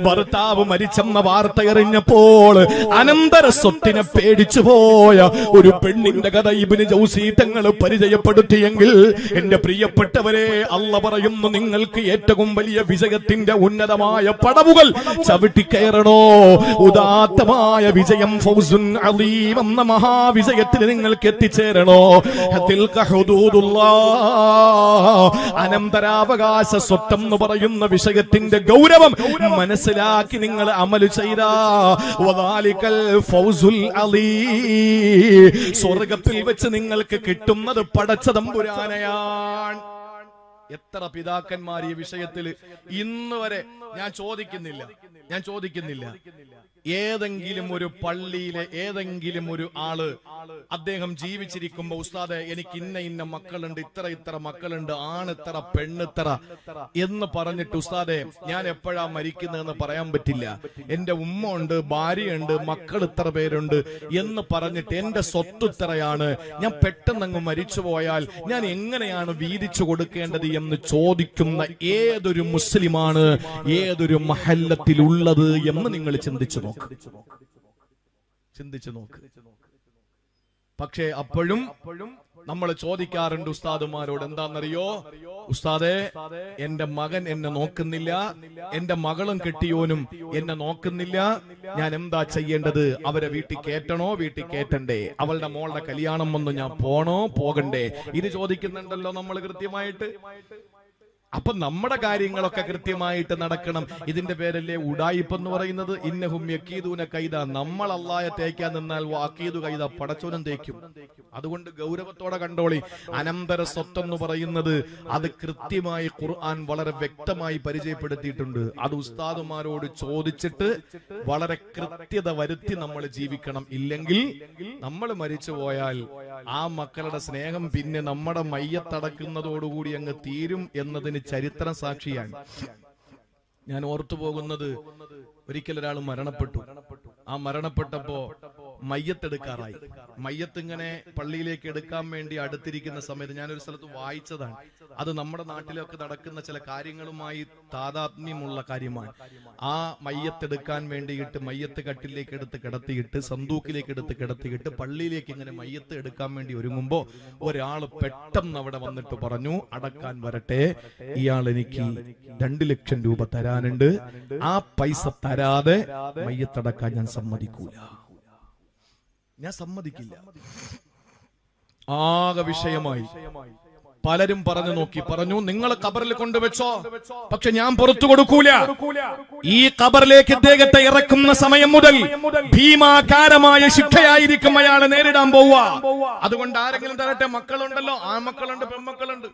ഭർത്താവ് മരിച്ചെന്ന വാർത്ത എറിഞ്ഞപ്പോൾ അനന്തര സ്വത്തിനെ പേടിച്ചു പോയ ഒരു പെണ്ണിന്റെ കഥ ഇബ്നു ജൗസി തങ്ങൾ പരിചയപ്പെടുത്തിയെങ്കിൽ എന്റെ പ്രിയപ്പെട്ടവരെ, അല്ല പറയുന്നു, നിങ്ങൾക്ക് ഏറ്റവും വലിയ വിജയത്തിന്റെ ഉന്നതമായ പടവുകൾ ചവിട്ടിക്കയറണോ? ഉദാത്തമായ വിജയം, ഫൗസുൻ അലീം എന്ന മഹാവിജയത്തിൽ നിങ്ങൾക്ക് എത്തിച്ചേരണോ? അനന്തരാവകാശ സ്വത്തെന്ന് പറയുന്ന വിഷയത്തിന്റെ ഗൗരവം മനസ്സിലാക്കി നിങ്ങൾ അമല് ചെയ്ത സ്വർഗത്തിൽ വെച്ച് നിങ്ങൾക്ക് കിട്ടുന്നത് പടച്ച തമ്പുരാനെയാണ്. എത്ര പിതാക്കന്മാർ ഈ വിഷയത്തിൽ ഇന്ന് വരെ ഞാൻ ചോദിക്കുന്നില്ല. ഏതെങ്കിലും ഒരു പള്ളിയിലെ ഏതെങ്കിലും ഒരു ആള് അദ്ദേഹം ജീവിച്ചിരിക്കുമ്പോ, ഉസ്താദെ എനിക്ക് ഇന്ന മക്കളുണ്ട്, ഇത്ര മക്കളുണ്ട്, ആണിത്ര പെണ്ണിത്ര എന്ന് പറഞ്ഞിട്ട്, ഉസ്താദെ ഞാൻ എപ്പോഴാ മരിക്കുന്നതെന്ന് പറയാൻ പറ്റില്ല, എന്റെ ഉമ്മ ഉണ്ട്, ഭാര്യയുണ്ട്, മക്കൾ ഇത്ര പേരുണ്ട് എന്ന് പറഞ്ഞിട്ട് എന്റെ സ്വത്ത് ഇത്രയാണ്, ഞാൻ പെട്ടെന്നങ്ങ് മരിച്ചു പോയാൽ ഞാൻ എങ്ങനെയാണ് വീതിച്ചു കൊടുക്കേണ്ടത് എന്ന് ചോദിക്കുന്ന ഏതൊരു മുസ്ലിമാണ് ഏതൊരു മഹല്ലത്തിലുള്ളത് എന്ന് നിങ്ങൾ ചിന്തിച്ചു നോക്ക്. പക്ഷേ അപ്പോഴും നമ്മൾ ചോദിക്കാറുണ്ട് ഉസ്താദുമാരോട്, എന്താണെന്നറിയോ ഉസ്താദേ, എന്റെ മകൻ എന്നെ നോക്കുന്നില്ല, എന്റെ മകളും കെട്ടിയോനും എന്നെ നോക്കുന്നില്ല, ഞാൻ എന്താ ചെയ്യേണ്ടത്? അവരെ വീട്ടിൽ കേറ്റണോ, വീട്ടിൽ കേറ്റണ്ടേ? അവളുടെ മോളുടെ കല്യാണം വന്ന് ഞാൻ പോണോ, പോകണ്ടേ? ഇത് ചോദിക്കുന്നുണ്ടല്ലോ നമ്മൾ കൃത്യമായിട്ട്. അപ്പൊ നമ്മുടെ കാര്യങ്ങളൊക്കെ കൃത്യമായിട്ട് നടക്കണം. ഇതിന്റെ പേരല്ലേ ഉഡായിപ്പ് എന്ന് പറയുന്നത്. ഇന്നഹും യക്കീദൂന കൈദ. നമ്മൾ അല്ലാഹയെ തേക്കാൻ നിന്നാൽ വാക്കീദു കൈദ, പടച്ചോനും തേക്കും. അതുകൊണ്ട് ഗൗരവത്തോടെ കണ്ടോളി. അനന്തര സ്വത്തെന്ന് പറയുന്നത് അത് കൃത്യമായി ഖുർആൻ വളരെ വ്യക്തമായി പരിചയപ്പെടുത്തിയിട്ടുണ്ട്. അത് ഉസ്താദുമാരോട് ചോദിച്ചിട്ട് വളരെ കൃത്യത വരുത്തി നമ്മൾ ജീവിക്കണം. ഇല്ലെങ്കിൽ നമ്മൾ മരിച്ചു പോയാൽ ആ മക്കളുടെ സ്നേഹം പിന്നെ നമ്മുടെ മയ്യത്തടക്കുന്നതോടുകൂടി അങ്ങ് തീരും എന്നതിന് ചരിത്രം സാക്ഷിയാണ്. ഞാൻ ഓർത്തു പോകുന്നത്, ഒരിക്കൽ ഒരാൾ മരണപ്പെട്ടു. ആ മരണപ്പെട്ടപ്പോ മയ്യത്തെടുക്കാറായി. മയ്യത്ത് ഇങ്ങനെ പള്ളിയിലേക്ക് എടുക്കാൻ വേണ്ടി അടുത്തിരിക്കുന്ന സമയത്ത് ഞാനൊരു സ്ഥലത്ത് വായിച്ചതാണ്. അത് നമ്മുടെ നാട്ടിലൊക്കെ നടക്കുന്ന ചില കാര്യങ്ങളുമായി താതാത്മ്യമുള്ള കാര്യമാണ്. ആ മയ്യത്തെടുക്കാൻ വേണ്ടിയിട്ട് മയ്യത്ത് കട്ടിലേക്ക് എടുത്ത് കിടത്തിയിട്ട് സന്തൂക്കിലേക്ക് എടുത്ത് കിടത്തിയിട്ട് പള്ളിയിലേക്ക് ഇങ്ങനെ മയ്യത്ത് എടുക്കാൻ വേണ്ടി ഒരുങ്ങുമ്പോ ഒരാൾ പെട്ടെന്ന് അവിടെ വന്നിട്ട് പറഞ്ഞു, അടക്കാൻ വരട്ടെ, ഇയാൾ എനിക്ക് 2 ലക്ഷം രൂപ തരാനുണ്ട്, ആ പൈസ തരാതെ മയ്യത്തടക്കാൻ ഞാൻ സമ്മതിക്കൂല, ഞാൻ സമ്മതിക്കില്ല. ആകെ വിഷയമായി. പലരും പറഞ്ഞു നോക്കി, പറഞ്ഞു നിങ്ങൾ ഖബറിൽ കൊണ്ടുവച്ചോ, പക്ഷെ ഞാൻ പുറത്തു കൊടുക്കൂല. ഈ ഖബറിലേക്ക് ഇദ്ദേഹത്തെ ഇറക്കുന്ന സമയം മുതൽ ഭീമാകാരമായ ശിക്ഷയായിരിക്കും അയാളെ നേരിടാൻ പോവുക. അതുകൊണ്ട് ആരെങ്കിലും തരട്ടെ, മക്കളുണ്ടല്ലോ, ആൺമക്കളുണ്ട്, പെൺമക്കളുണ്ട്.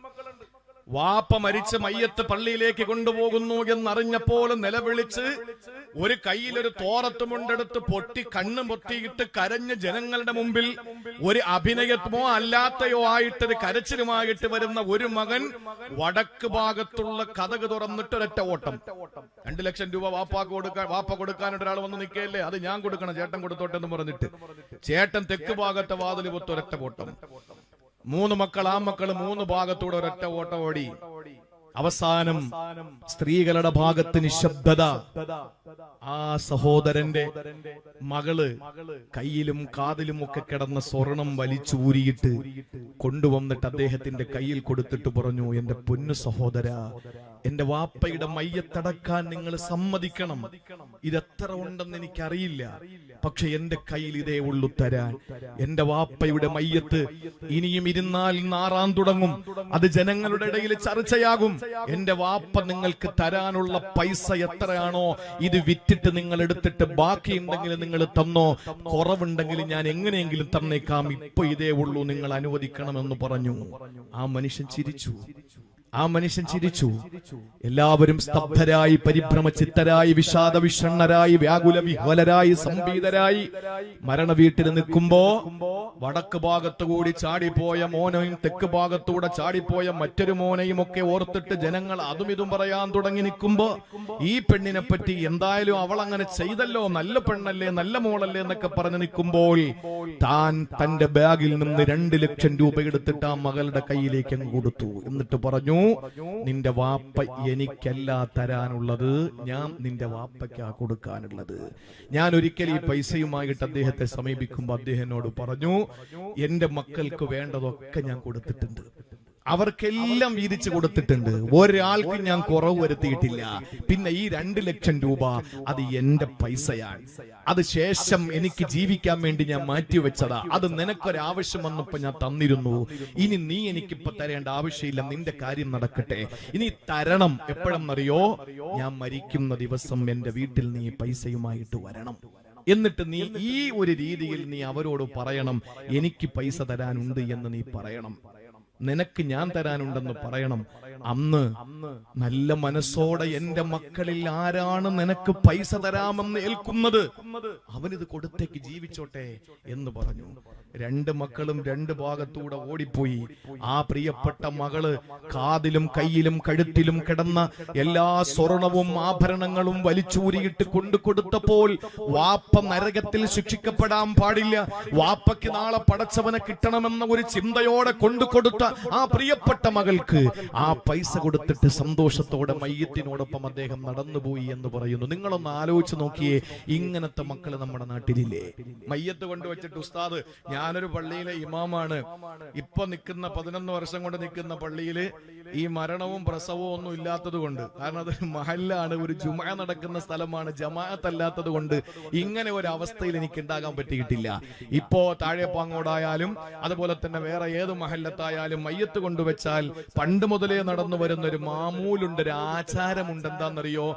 വാപ്പ മരിച്ച് മയ്യത്ത് പള്ളിയിലേക്ക് കൊണ്ടുപോകുന്നു എന്നറിഞ്ഞപ്പോൾ നിലവിളിച്ച് ഒരു കയ്യിലൊരു തോറത്തുമുണ്ടെടുത്ത് പൊട്ടി കണ്ണു പൊട്ടിയിട്ട് കരഞ്ഞ് ജനങ്ങളുടെ മുമ്പിൽ ഒരു അഭിനയമോ അല്ലാത്തയോ ആയിട്ടൊരു കരച്ചിലുമായിട്ട് വരുന്ന ഒരു മകൻ വടക്ക് ഭാഗത്തുള്ള കതക് തുറന്നിട്ട് ഒരൊറ്റ ഓട്ടം. 2 ലക്ഷം രൂപ വാപ്പ കൊടുക്കാനായിട്ട് ഒരാൾ വന്ന് നിൽക്കുകയല്ലേ, അത് ഞാൻ കൊടുക്കണം, ചേട്ടൻ കൊടുത്തോട്ടെ എന്ന് പറഞ്ഞിട്ട് ചേട്ടൻ തെക്ക് ഭാഗത്തെ വാതിൽ പൊത്ത് ഒരൊറ്റ ഓട്ടം. 3 മക്കൾ, ആ മക്കള് 3 ഭാഗത്തൂടെ ഒരൊറ്റ ഓട്ടം ഓടി. അവസാനം സ്ത്രീകളുടെ ഭാഗത്ത് നിശബ്ദത. ആ സഹോദരന്റെ മകള് കയ്യിലും കാതിലും ഒക്കെ കിടന്ന സ്വർണം വലിച്ചൂരിയിട്ട് കൊണ്ടുവന്നിട്ട് അദ്ദേഹത്തിന്റെ കയ്യിൽ കൊടുത്തിട്ട് പറഞ്ഞു, എന്റെ പൊന്നു സഹോദര, എന്റെ വാപ്പയുടെ മയ്യത്തടക്കാൻ നിങ്ങൾ സമ്മതിക്കണം. ഇതെത്ര ഉണ്ടെന്ന് എനിക്കറിയില്ല, പക്ഷെ എന്റെ കയ്യിൽ ഇതേ ഉള്ളു തരാൻ. എന്റെ വാപ്പയുടെ മയ്യത്ത് ഇനിയും ഇരുന്നാൽ നാറാൻ തുടങ്ങും, അത് ജനങ്ങളുടെ ഇടയിൽ ചർച്ചയാകും. എന്റെ വാപ്പ നിങ്ങൾക്ക് തരാനുള്ള പൈസ എത്രയാണോ ഇത് വിറ്റിട്ട് നിങ്ങൾ എടുത്തിട്ട് ബാക്കിയുണ്ടെങ്കിൽ നിങ്ങൾ തന്നോ, കുറവുണ്ടെങ്കിൽ ഞാൻ എങ്ങനെയെങ്കിലും തന്നേക്കാം, ഇപ്പൊ ഇതേ ഉള്ളൂ, നിങ്ങൾ അനുവദിക്കണമെന്ന് പറഞ്ഞു. ആ മനുഷ്യൻ ചിരിച്ചു. എല്ലാവരും സ്തബ്ധരായി, പരിഭ്രമചിത്തരായി, വിഷാദവിഷണ്ണരായി, വ്യാകുല വിഹ്വലരായി, സംഭീതരായി മരണ വീട്ടിൽ നിൽക്കുമ്പോ വടക്ക് ഭാഗത്തുകൂടി ചാടിപ്പോയ മോനെയും തെക്ക് ഭാഗത്തൂടെ ചാടിപ്പോയ മറ്റൊരു മോനെയും ഒക്കെ ഓർത്തിട്ട് ജനങ്ങൾ അതും ഇതും പറയാൻ തുടങ്ങി നിൽക്കുമ്പോ ഈ പെണ്ണിനെ പറ്റി എന്തായാലും അവൾ അങ്ങനെ ചെയ്തല്ലോ, നല്ല പെണ്ണല്ലേ, നല്ല മോളല്ലേ എന്നൊക്കെ പറഞ്ഞു നിൽക്കുമ്പോൾ താൻ തന്റെ ബാഗിൽ നിന്ന് 2 ലക്ഷം രൂപ എടുത്തിട്ട് ആ മകളുടെ കയ്യിലേക്ക് അങ്ങ് കൊടുത്തു. എന്നിട്ട് പറഞ്ഞു, നിന്റെ വാപ്പ എനിക്കല്ല തരാനുള്ളത്, ഞാൻ നിന്റെ വാപ്പയ്ക്കാ കൊടുക്കാനുള്ളത്. ഞാൻ ഒരിക്കൽ ഈ പൈസയുമായിട്ട് അദ്ദേഹത്തെ സമീപിക്കുമ്പോൾ അദ്ദേഹം എന്നോട് പറഞ്ഞു, എന്റെ മക്കൾക്ക് വേണ്ടതൊക്കെ ഞാൻ കൊടുത്തിട്ടുണ്ട്, അവർക്കെല്ലാം വീതിച്ചു കൊടുത്തിട്ടുണ്ട്, ഒരാൾക്ക് ഞാൻ കുറവ് വരുത്തിയിട്ടില്ല. പിന്നെ ഈ 2 ലക്ഷം രൂപ അത് എന്റെ പൈസയാണ്, അത് ശേഷം എനിക്ക് ജീവിക്കാൻ വേണ്ടി ഞാൻ മാറ്റിവെച്ചതാ, അത് നിനക്കൊരാവശ്യം വന്നപ്പോ ഞാൻ തന്നിരുന്നു, ഇനി നീ എനിക്കിപ്പോ തരേണ്ട ആവശ്യമില്ല, നിന്റെ കാര്യം നടക്കട്ടെ, ഇനി തരണം. എപ്പോഴെന്നറിയോ, ഞാൻ മരിക്കുന്ന ദിവസം എന്റെ വീട്ടിൽ നീ പൈസയുമായിട്ട് വരണം. എന്നിട്ട് നീ ഈ ഒരു രീതിയിൽ നീ അവരോട് പറയണം, എനിക്ക് പൈസ തരാനുണ്ട് എന്ന് നീ പറയണം, നിനക്ക് ഞാൻ തരാനുണ്ടെന്ന് പറയണം. അന്ന് നല്ല മനസ്സോടെ എന്റെ മക്കളിൽ ആരാണ് നിനക്ക് പൈസ തരാമെന്ന് ഏൽക്കുന്നത്, അവനിത് കൊടുത്തേക്ക്, ജീവിച്ചോട്ടെ എന്ന് പറഞ്ഞു. 2 മക്കളും 2 ഭാഗത്തൂടെ ഓടിപ്പോയി. ആ പ്രിയപ്പെട്ട മകള് കാതിലും കയ്യിലും കഴുത്തിലും കിടന്ന എല്ലാ സ്വർണവും ആഭരണങ്ങളും വലിച്ചൂരിയിട്ട് കൊണ്ടു കൊടുത്തപ്പോൾ വാപ്പ നരകത്തിൽ ശിക്ഷിക്കപ്പെടാൻ പാടില്ല, വാപ്പയ്ക്ക് നാളെ പടച്ചവനെ കിട്ടണമെന്ന ഒരു ചിന്തയോടെ കൊണ്ടു കൊടുത്ത ആ പ്രിയപ്പെട്ട മകൾക്ക് ആ പൈസ കൊടുത്തിട്ട് സന്തോഷത്തോടെ മയ്യത്തിനോടൊപ്പം അദ്ദേഹം നടന്നുപോയി എന്ന് പറയുന്നു. നിങ്ങളൊന്ന് ആലോചിച്ച് നോക്കിയേ, ഇങ്ങനത്തെ മക്കൾ നമ്മുടെ നാട്ടിലില്ലേ? മയ്യത്ത് കൊണ്ടുവച്ചിട്ട് ഉസ്താദ്, ഞാനൊരു പള്ളിയിലെ ഇമാമാണ്, ഇപ്പൊ നിൽക്കുന്ന 11 വർഷം കൊണ്ട് നിൽക്കുന്ന പള്ളിയിൽ ഈ മരണവും പ്രസവവും ഒന്നും ഇല്ലാത്തത് കൊണ്ട്, കാരണം അത് മഹല്ലാണ്, ഒരു ജുമാ നടക്കുന്ന സ്ഥലമാണ്, ജമാഅത്ത് അല്ലാത്തത് കൊണ്ട് ഇങ്ങനെ ഒരു അവസ്ഥയിൽ എനിക്ക് ഉണ്ടാകാൻ പറ്റിയിട്ടില്ല. ഇപ്പോ താഴെപ്പാങ്ങോടായാലും അതുപോലെ തന്നെ വേറെ ഏത് മഹല്ലത്തായാലും മയ്യത്ത് കൊണ്ടുവച്ചാൽ പണ്ട് മുതലേ നടന്നു വരുന്ന ഒരു മാമൂലുണ്ട്, ഒരു ആചാരമുണ്ട്. എന്താണെന്നറിയോ?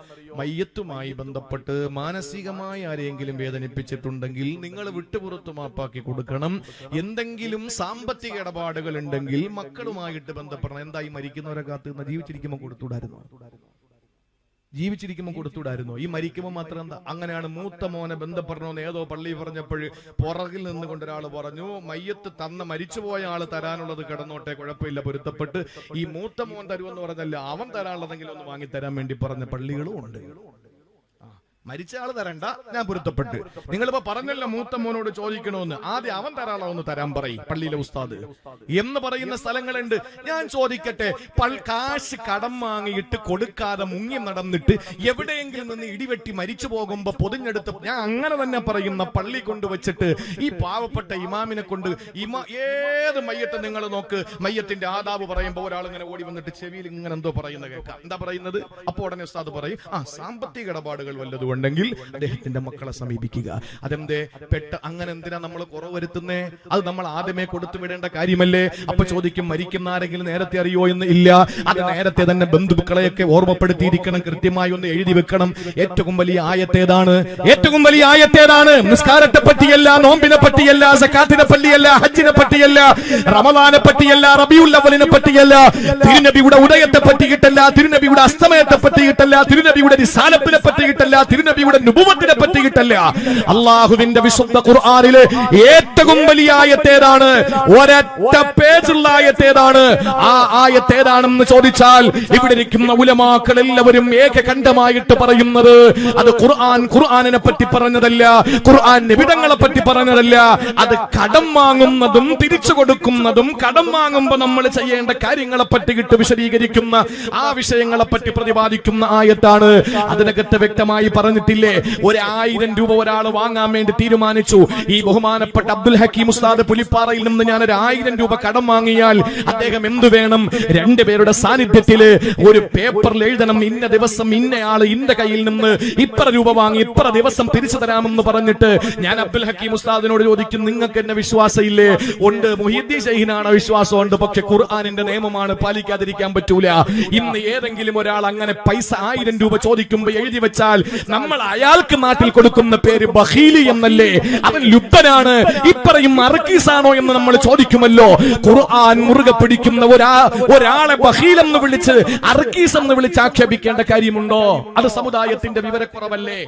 മയ്യത്തുമായി ബന്ധപ്പെട്ട് മാനസികമായി ആരെയെങ്കിലും വേദനിപ്പിച്ചിട്ടുണ്ടെങ്കിൽ നിങ്ങൾ വിട്ടുപുറത്ത് മാപ്പാക്കി കൊടുക്കണം. എന്തെങ്കിലും സാമ്പത്തിക ഇടപാടുകൾ ഉണ്ടെങ്കിൽ മക്കളുമായിട്ട് ബന്ധപ്പെടണം. എന്തായി മരിക്കുന്നവരെ കാത്തുനിന്ന് ജീവിച്ചിരിക്കുമ്പോൾ കൊടുത്തുകൂടായിരുന്നു? ജീവിച്ചിരിക്കുമ്പോൾ കൊടുത്തുകൂടായിരുന്നു? ഈ മരിക്കുമ്പോൾ മാത്രം എന്താ? അങ്ങനെയാണ് മൂത്ത മോനെ ബന്ധപ്പെടണമെന്ന് ഏതോ പള്ളി പറഞ്ഞപ്പോൾ പുറകിൽ നിന്നുകൊണ്ട് ഒരാൾ പറഞ്ഞു, മയ്യത്ത് തന്ന മരിച്ചുപോയ ആള് തരാനുള്ളത് കിടന്നോട്ടെ, കുഴപ്പമില്ല, പൊരുത്തപ്പെട്ട് ഈ മൂത്ത മോൻ തരുമെന്ന് പറഞ്ഞല്ല, അവൻ തരാനുള്ളതെങ്കിലും ഒന്ന് വാങ്ങിത്തരാൻ വേണ്ടി പറഞ്ഞ പള്ളികളും ഉണ്ട്. മരിച്ച ആള് തരണ്ട, ഞാൻ പൊരുത്തപ്പെട്ട്. നിങ്ങളിപ്പോ പറഞ്ഞല്ലോ മൂത്ത മോനോട് ചോദിക്കണമെന്ന്, ആദ്യം അവൻ തരാളോ ഒന്ന് തരാൻ പറയും പള്ളിയിലെ ഉസ്താദ് എന്ന് പറയുന്ന സ്ഥലങ്ങളുണ്ട്. ഞാൻ ചോദിക്കട്ടെ, കാശ് കടം വാങ്ങിയിട്ട് കൊടുക്കാതെ മുങ്ങി നടന്നിട്ട് എവിടെയെങ്കിലും നിന്ന് ഇടിവെട്ടി മരിച്ചു പോകുമ്പോ പൊതിഞ്ഞെടുത്ത്, ഞാൻ അങ്ങനെ തന്നെ പറയുന്ന പള്ളി കൊണ്ടുവച്ചിട്ട് ഈ പാവപ്പെട്ട ഇമാമിനെ കൊണ്ട് ഏത് മയ്യത്ത് നിങ്ങൾ നോക്ക്, മയ്യത്തിന്റെ ആദാബ് പറയുമ്പോ ഒരാൾ ഇങ്ങനെ ഓടി വന്നിട്ട് ചെവിയിൽ ഇങ്ങനെ എന്തോ പറയുന്നത് കേൾക്കാം. എന്താ പറയുന്നത്? അപ്പൊ ഉടനെ ഉസ്താദ് പറയും, സാമ്പത്തിക ഇടപാടുകൾ വല്ലതും ഉണ്ടെങ്കിൽ അദ്ദേഹത്തിന്റെ മക്കളെ സമീപിക്കുക. അതെന്തേ അങ്ങനെ എന്തിനാ നമ്മൾ കുറവ് വരുത്തുന്നേ? അത് നമ്മൾ ആദ്യമേ കൊടുത്തു വിടേണ്ട കാര്യമല്ലേ? അപ്പൊ ചോദിക്കും, മരിക്കുന്ന ആരെങ്കിലും നേരത്തെ അറിയോ എന്ന്? ഇല്ല, അത് നേരത്തെ തന്നെ ബന്ധുക്കളെയൊക്കെ ഓർമ്മപ്പെടുത്തിയിരിക്കണം, കൃത്യമായി ഒന്ന് എഴുതി വെക്കണം. ഏറ്റവും വലിയ ആയത്തേതാണ്? ഏറ്റവും വലിയ ആയത്തേതാണ്? നിസ്കാരത്തെ പറ്റിയല്ല, നോമ്പിനെ പറ്റിയല്ല, സക്കാത്തിനെ പറ്റിയല്ല, ഹജ്ജിനെ പറ്റിയല്ല, റമദാനെ പറ്റിയല്ല, റബീഉൽ അവ്വലിനെ പറ്റിയല്ല, തിരുനബിയുടെ ഉദയത്തെ പറ്റിയിട്ടല്ല, തിരുനബിയുടെ അസ്തമയത്തെ പറ്റിയിട്ടല്ല, തിരുനബിയുടെ റിസാലത്തിനെ പറ്റിയിട്ടല്ല, തിരുനബിയുടെ നുബുവത്തിനെ പറ്റിയിട്ടല്ല. അല്ലാഹുവിന്റെ വിശുദ്ധ ഖുർആനിലെ ഏറ്റവും വലിയ ആയത്തേതാണ്? ഒരൊറ്റ പേജുള്ള ആയത്തേതാണ്. ആ ആയത്തേതാണെന്ന് ചോദിച്ചാൽ ഇവിടെ ഇരിക്കുന്ന ഉലമാക്കൾ എല്ലാവരും ഏകകണ്ഠമായിട്ട് പറയുന്നത് അത് ഖുർആനിനെ പറ്റി പറഞ്ഞതല്ല, ഖുർആൻ നിബിധങ്ങളെ പറ്റി പറഞ്ഞതല്ല, അത് കടം വാങ്ങുന്നതും തിരിച്ചു കൊടുക്കുന്നതും കടം വാങ്ങുമ്പോൾ നമ്മൾ ചെയ്യേണ്ട കാര്യങ്ങളെ പറ്റിയിട്ട് വിശദീകരിക്കുന്ന ആ വിഷയങ്ങളെ പറ്റി പ്രതിപാദിക്കുന്ന ആയത്താണ്. അതിനകത്ത് വ്യക്തമായി പറഞ്ഞിട്ടില്ലേ, 1000 രൂപ ഒരാൾ വാങ്ങാൻ വേണ്ടി തീരുമാനിച്ചു. ഈ ബഹുമാനപ്പെട്ട അബ്ദുൽ ഹക്കീം ഉസ്താദ് പുലിപ്പാറയിൽ നിന്ന് ഞാൻ 1000 രൂപ കടം വാങ്ങിയാൽ അദ്ദേഹം എന്തു വേണം? 2 പേരുടെ സാന്നിധ്യത്തിൽ ഒരു പേപ്പറിൽ എഴുതണം, ഇന്ന ദിവസം ഇന്നയാള് ഇന്റെ കയ്യിൽ നിന്ന് ഇത്ര രൂപ വാങ്ങി ഇത്ര ദിവസം തിരിച്ചു തരാമെന്ന് പറഞ്ഞിട്ട് ഞാൻ അബ്ദുൽ ഹക്കീം ഉസ്താദിനോട് ചോദിക്കും, നിങ്ങൾക്ക് എന്നെ വിശ്വാസം ഇല്ലേ? ഉണ്ട്, മുഹീദ്ദീൻ ശൈഖിനാണ് വിശ്വാസമുണ്ട്, പക്ഷെ ഖുർആനിന്റെ നിയമമാണ്, പാലിക്കാതിരിക്കാൻ പറ്റൂല. ഇന്ന് ഏതെങ്കിലും ഒരാൾ അങ്ങനെ പൈസ 1000 രൂപ ചോദിക്കുമ്പോൾ എഴുതി വെച്ചാൽ നമ്മൾ അയാൾക്ക് നാട്ടിൽ കൊടുക്കുന്ന പേര് ബഖീലി എന്നല്ലേ? അവൻ ലുബ്ധനാണ്, ഇപ്പറയും അർക്കീസാണോ എന്ന് നമ്മൾ ചോദിക്കുമല്ലോ. ഖുർആൻ മുറുകെ പിടിക്കുന്ന ഒരാളെ ബഖീൽ എന്ന് വിളിച്ച് അർക്കീസ് എന്ന് വിളിച്ച് ആക്ഷേപിക്കേണ്ട കാര്യമുണ്ടോ? അത് സമുദായത്തിന്റെ വിവരക്കുറവല്ലേ?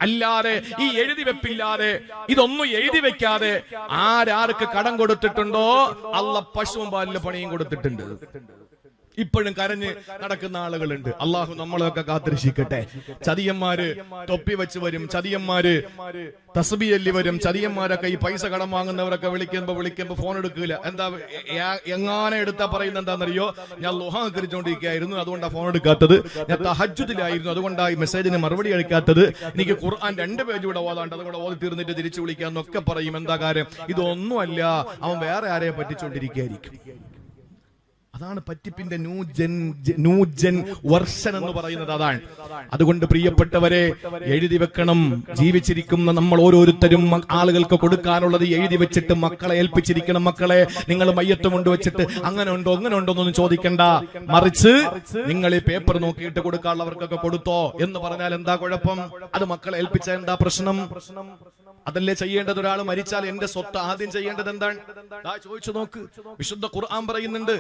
അല്ലാതെ ഈ എഴുതി വെപ്പില്ലാതെ, ഇതൊന്നും എഴുതി വെക്കാതെ ആരാർക്ക് കടം കൊടുത്തിട്ടുണ്ടോ അല്ലാഹ് പശുവും പാലിന് പണിയും കൊടുത്തിട്ടുണ്ട്. ഇപ്പോഴും കരഞ്ഞ് നടക്കുന്ന ആളുകളുണ്ട്. അള്ളാഹു നമ്മളെയൊക്കെ കാത്തിരക്ഷിക്കട്ടെ. ചതിയന്മാര് തൊപ്പി വെച്ച് വരും, ചതിയന്മാര് തസ്ബീഹ് ചൊല്ലി വരും, ചതിയന്മാരൊക്കെ ഈ പൈസ കടം വാങ്ങുന്നവരൊക്കെ വിളിക്കുമ്പോ ഫോൺ എടുക്കൂല. എന്താ എങ്ങാനെ എടുത്താ പറയുന്നത് എന്താണെന്നറിയോ? ഞാൻ ളുഹാ നിസ്കരിച്ചുകൊണ്ടിരിക്കുകയായിരുന്നു, അതുകൊണ്ടാണ് ഫോൺ എടുക്കാത്തത്. ഞാൻ തഹജ്ജുദിലായിരുന്നു, അതുകൊണ്ടാണ് മെസ്സേജിന് മറുപടി അയക്കാത്തത്. എനിക്ക് ഖുർആൻ 2 പേജ് കൂടെ ഓതാണ്ട്, അതുകൊണ്ട് ഓതി തീർന്നിട്ട് തിരിച്ചു വിളിക്കാന്നൊക്കെ പറയും. എന്താ കാര്യം? ഇതൊന്നുമല്ല, അവൻ വേറെ ആരെയെ പറ്റിച്ചോണ്ടിരിക്കുകയായിരിക്കും. അതാണ് പറ്റിപ്പിന്റെ ന്യൂജൻ വർഷൻ എന്ന് പറയുന്നത്. അതാണ്. അതുകൊണ്ട് പ്രിയപ്പെട്ടവരെ, എഴുതി വെക്കണം. ജീവിച്ചിരിക്കുന്ന നമ്മൾ ഓരോരുത്തരും ആളുകൾക്ക് കൊടുക്കാനുള്ളത് എഴുതി വെച്ചിട്ട് മക്കളെ ഏൽപ്പിച്ചിരിക്കണം. മക്കളെ, നിങ്ങൾ മയ്യത്ത് കൊണ്ടുവച്ചിട്ട് അങ്ങനെ ഉണ്ടോ ഇങ്ങനെ ഉണ്ടോ എന്നൊന്നും ചോദിക്കണ്ട. മറിച്ച് നിങ്ങൾ ഈ പേപ്പർ നോക്കിയിട്ട് കൊടുക്കാനുള്ളവർക്കൊക്കെ കൊടുത്തോ എന്ന് പറഞ്ഞാൽ എന്താ കുഴപ്പം? അത് മക്കളെ ഏൽപ്പിച്ച എന്താ പ്രശ്നം? അതല്ലേ ചെയ്യേണ്ടത്? ഒരാൾ മരിച്ചാൽ എന്റെ സ്വത്ത് ആദ്യം ചെയ്യേണ്ടത് എന്താണ്? ചോദിച്ചു നോക്ക്. വിശുദ്ധ ഖുർആൻ പറയുന്നുണ്ട്,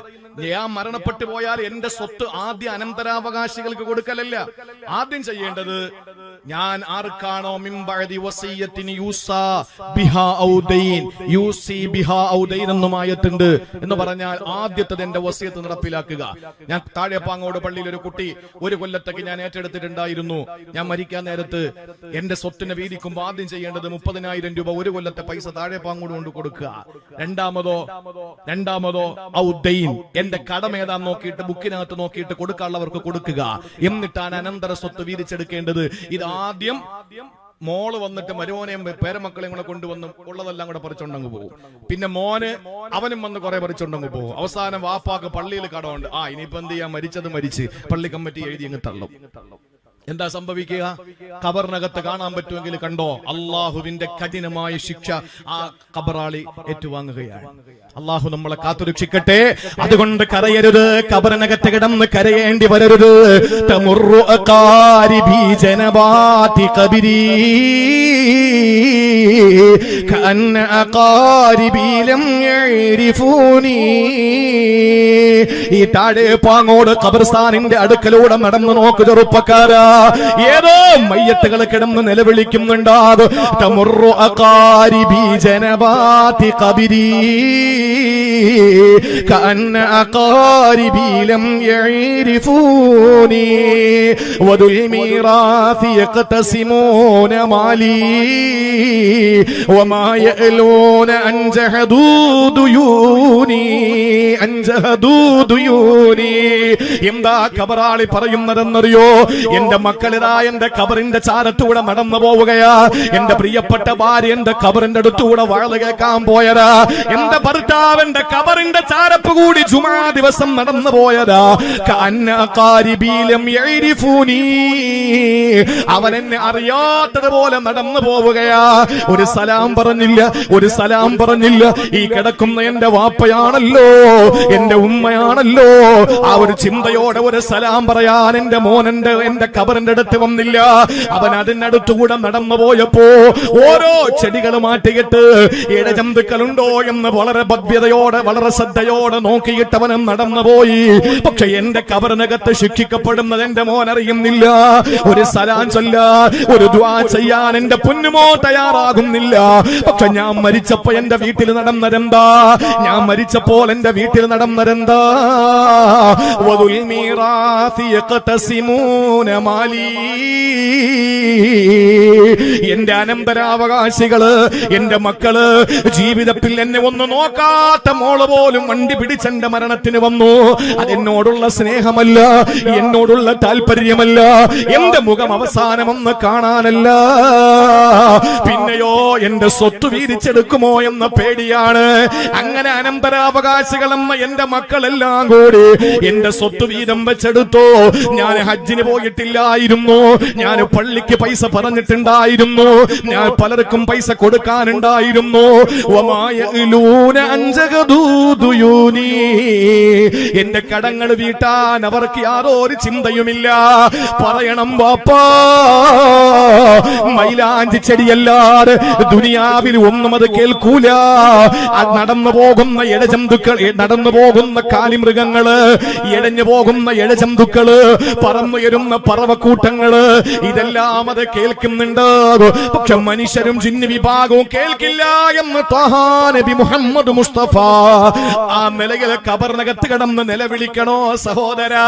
ഞാൻ മരണപ്പെട്ടു പോയാൽ എന്റെ സ്വത്ത് ആദ്യം അനന്തരാവകാശികൾക്ക് കൊടുക്കലല്ല. ആദ്യം ചെയ്യേണ്ടത് ഞാൻ ആർക്കാണോ മിൻ ബഅദി വസിയ്യത്തിൻ യൂസാ ബിഹാ ഔ ദൈൻ യൂസി ബിഹാ ഔ ദൈൻ എന്നുമായിട്ടുണ്ട് എന്ന് പറഞ്ഞാൽ ആദ്യത്തെ എന്റെ വസിയത്ത് നടപ്പിലാക്കുക. ഞാൻ താഴെപ്പാങ്ങോട് പള്ളിയിൽ ഒരു കുട്ടി 1 കൊല്ലത്തേക്ക് ഞാൻ ഏറ്റെടുത്തിട്ടുണ്ടായിരുന്നു. ഞാൻ മരിക്കാൻ നേരത്ത് എന്റെ സ്വത്തിനെ വീതിക്കുമ്പോൾ ആദ്യം ചെയ്യേണ്ടത് 30,000 രൂപ 1 കൊല്ലത്തെ പൈസ താഴെപ്പാങ്ങോട് കൊണ്ട് കൊടുക്കുക. രണ്ടാമതോ ഔ ദൈൻ എന്റെ കടം ഏതാന്ന് നോക്കിയിട്ട് ബുക്കിനകത്ത് നോക്കിയിട്ട് കൊടുക്കാനുള്ളവർക്ക് കൊടുക്കുക. എന്നിട്ടാണ് അനന്തര സ്വത്ത് വീതിച്ചെടുക്കേണ്ടത്. ഇത് ആദ്യം മോള് വന്നിട്ട് മരുമോനെയും പേരമക്കളെയും കൂടെ കൊണ്ടുവന്ന് ഉള്ളതെല്ലാം കൂടെ പറിച്ചുകൊണ്ടങ്ങ് പോകും. പിന്നെ മോന് അവനും വന്ന് കുറെ പറിച്ചുകൊണ്ടങ്ങ് പോകും. അവസാനം വാപ്പാക്ക് പള്ളിയിൽ കടമുണ്ട്. ഇനിയിപ്പോ എന്ത് ചെയ്യാൻ, മരിച്ചത് മരിച്ച് പള്ളി കമ്മിറ്റി എഴുതി അങ്ങ് തള്ളും. എന്താ സംഭവിക്കുക? ഖബറിനകത്ത് കാണാൻ പറ്റുമെങ്കിൽ കണ്ടോ, അള്ളാഹുവിന്റെ കഠിനമായ ശിക്ഷ ആ ഖബറാളി ഏറ്റുവാങ്ങുകയാണ്. അള്ളാഹു നമ്മളെ കാത്തുരക്ഷിക്കട്ടെ. അതുകൊണ്ട് കരയരുത്, ഖബറിനകത്ത് കിടന്ന് കരയേണ്ടി വരരുത്. തമുറു അഖാരിബി ജനബാതി ഖബരി കഅന്ന അഖാരിബി ലം യഅരിഫൂനി. ഈ താഴെ പാങ്ങോട് ഖബർസ്ഥാനിന്റെ അടുക്കലൂടെ നടന്നു നോക്ക് ചെറുപ്പക്കാരാ, ഏതോ മയ്യത്തുകൾ കിടന്ന് നിലവിളിക്കുന്നുണ്ടാകും. തമുറു അഖാരിബി ജനബാതി ഖബരി കഅന്ന അഖാരിബി ലം യഅരിഫൂനി വദുൽ മീറാസി യഖ്തസിമൂന മാലി വമാ യഅലൂന അൻജഹദൂ ദുയൂനി. എന്താ ഖബറാളി പറയുന്നതെന്നറിയോ? എന്റെ മക്കളിതാ എന്റെ ഖബറിന്റെ ചാരത്തൂടെ നടന്നു പോവുകയാ. എന്റെ പ്രിയപ്പെട്ട ഭാര്യ എന്റെ ഖബറിന്റെ അടുത്തൂടെ വാഴ കേൾക്കാൻ പോയതാ. എന്റെ ഭർത്താവിന്റെ ഖബറിന്റെ ചാരപ്പ് കൂടി ജുമാ ദിവസം നടന്നു പോയതാ. അവൻ എന്നെ അറിയാത്തതുപോലെ നടന്നു പോവുകയാ. ഒരു സലാം പറഞ്ഞില്ല. ഈ കിടക്കുന്ന എന്റെ വാപ്പയാണല്ലോ, എന്റെ ഉമ്മയാണല്ലോ. ആ ഒരു ചിന്തയോടെ ഒരു സലാം പറയാൻ എന്റെ മോനന്റെ എന്റെ ഖബറിന്റെ അടുത്ത് വന്നില്ല. അവൻ അതിനടുത്തുകൂടെ നടന്നു പോയപ്പോ ഓരോ ചെടികൾ മാറ്റിയിട്ട് ഇഴജന്തുക്കളുണ്ടോ എന്ന് വളരെ ഭവ്യതയോടെ വളരെ ശ്രദ്ധയോടെ നോക്കിയിട്ടവനും നടന്നുപോയി. പക്ഷെ എന്റെ ഖബറിനകത്ത് ശിക്ഷിക്കപ്പെടുന്നത് എന്റെ മോൻ അറിയുന്നില്ല. ഒരു സലാം ചൊല്ലാൻ, ഒരു ദുആ ചെയ്യാൻ എന്റെ പൊന്നുമോ തയ്യാറാകുന്നില്ല. പക്ഷെ ഞാൻ മരിച്ചപ്പോ എന്റെ വീട്ടിൽ നടന്നതെന്താ? ഞാൻ മരിച്ചപ്പോൾ എന്റെ വീട്ടിൽ നടന്നതെന്താ? വദുൽ മീറാസി യഖ്തസിമൂന മാലി. എന്റെ അനന്തരാവകാശികള്, എന്റെ മക്കള്, ജീവിതത്തിൽ എന്നെ ഒന്ന് നോക്കാത്ത മോള് പോലും വണ്ടി പിടിച്ചെന്റെ മരണത്തിന് വന്നു. അതെന്നോടുള്ള സ്നേഹമല്ല, എന്നോടുള്ള താല്പര്യമല്ല, എന്റെ മുഖം അവസാനമൊന്ന് കാണാനല്ല. പിന്നെയോ എന്റെ സ്വത്ത് വീതിച്ചെടുക്കുമോ എന്ന പേടിയാണ്. അങ്ങനെ അനന്തരാവകാശികളെന്ന എന്റെ മക്കളെല്ലാം കൂടി എന്റെ സ്വത്ത് വീതം വെച്ചെടുത്തോ. ഞാൻ ഹജ്ജിന് പോയിട്ടില്ലായിരുന്നു, ഞാൻ പള്ളിക്ക് പൈസ പറഞ്ഞിട്ടുണ്ടായിരുന്നു, ഞാൻ പലർക്കും പൈസ കൊടുക്കാനുണ്ടായിരുന്നു. എന്റെ കടങ്ങൾ വീട്ടാൻ അവർക്ക് യാതൊരു ചിന്തയുമില്ല. പറയണം വാപ്പാ, മൈലാഞ്ചി ചെടിയല്ലാതെ ദുനിയാവിൽ ഒന്നും അത് കേൾക്കൂല. നടന്നു പോകുന്ന ഇഴജന്തുക്കൾ, നടന്നു പോകുന്ന കാലിമൃഗങ്ങള്, ഇഴഞ്ഞു പോകുന്ന ഇഴജന്തുക്കള്, പറന്നുയരുന്ന പറവക്കൂട്ടങ്ങള്, ഇതെല്ലാം അത് കേൾക്കുന്നുണ്ടാകും. പക്ഷെ മനുഷ്യരും ജിന്ന് വിഭാഗവും കേൾക്കില്ല എന്ന് ത്വഹാ നബി മുഹമ്മദ് മുസ്തഫ. ആ നിലയിൽ ഖബറിനകത്ത് കിടന്ന് നിലവിളിക്കണോ സഹോദരാ?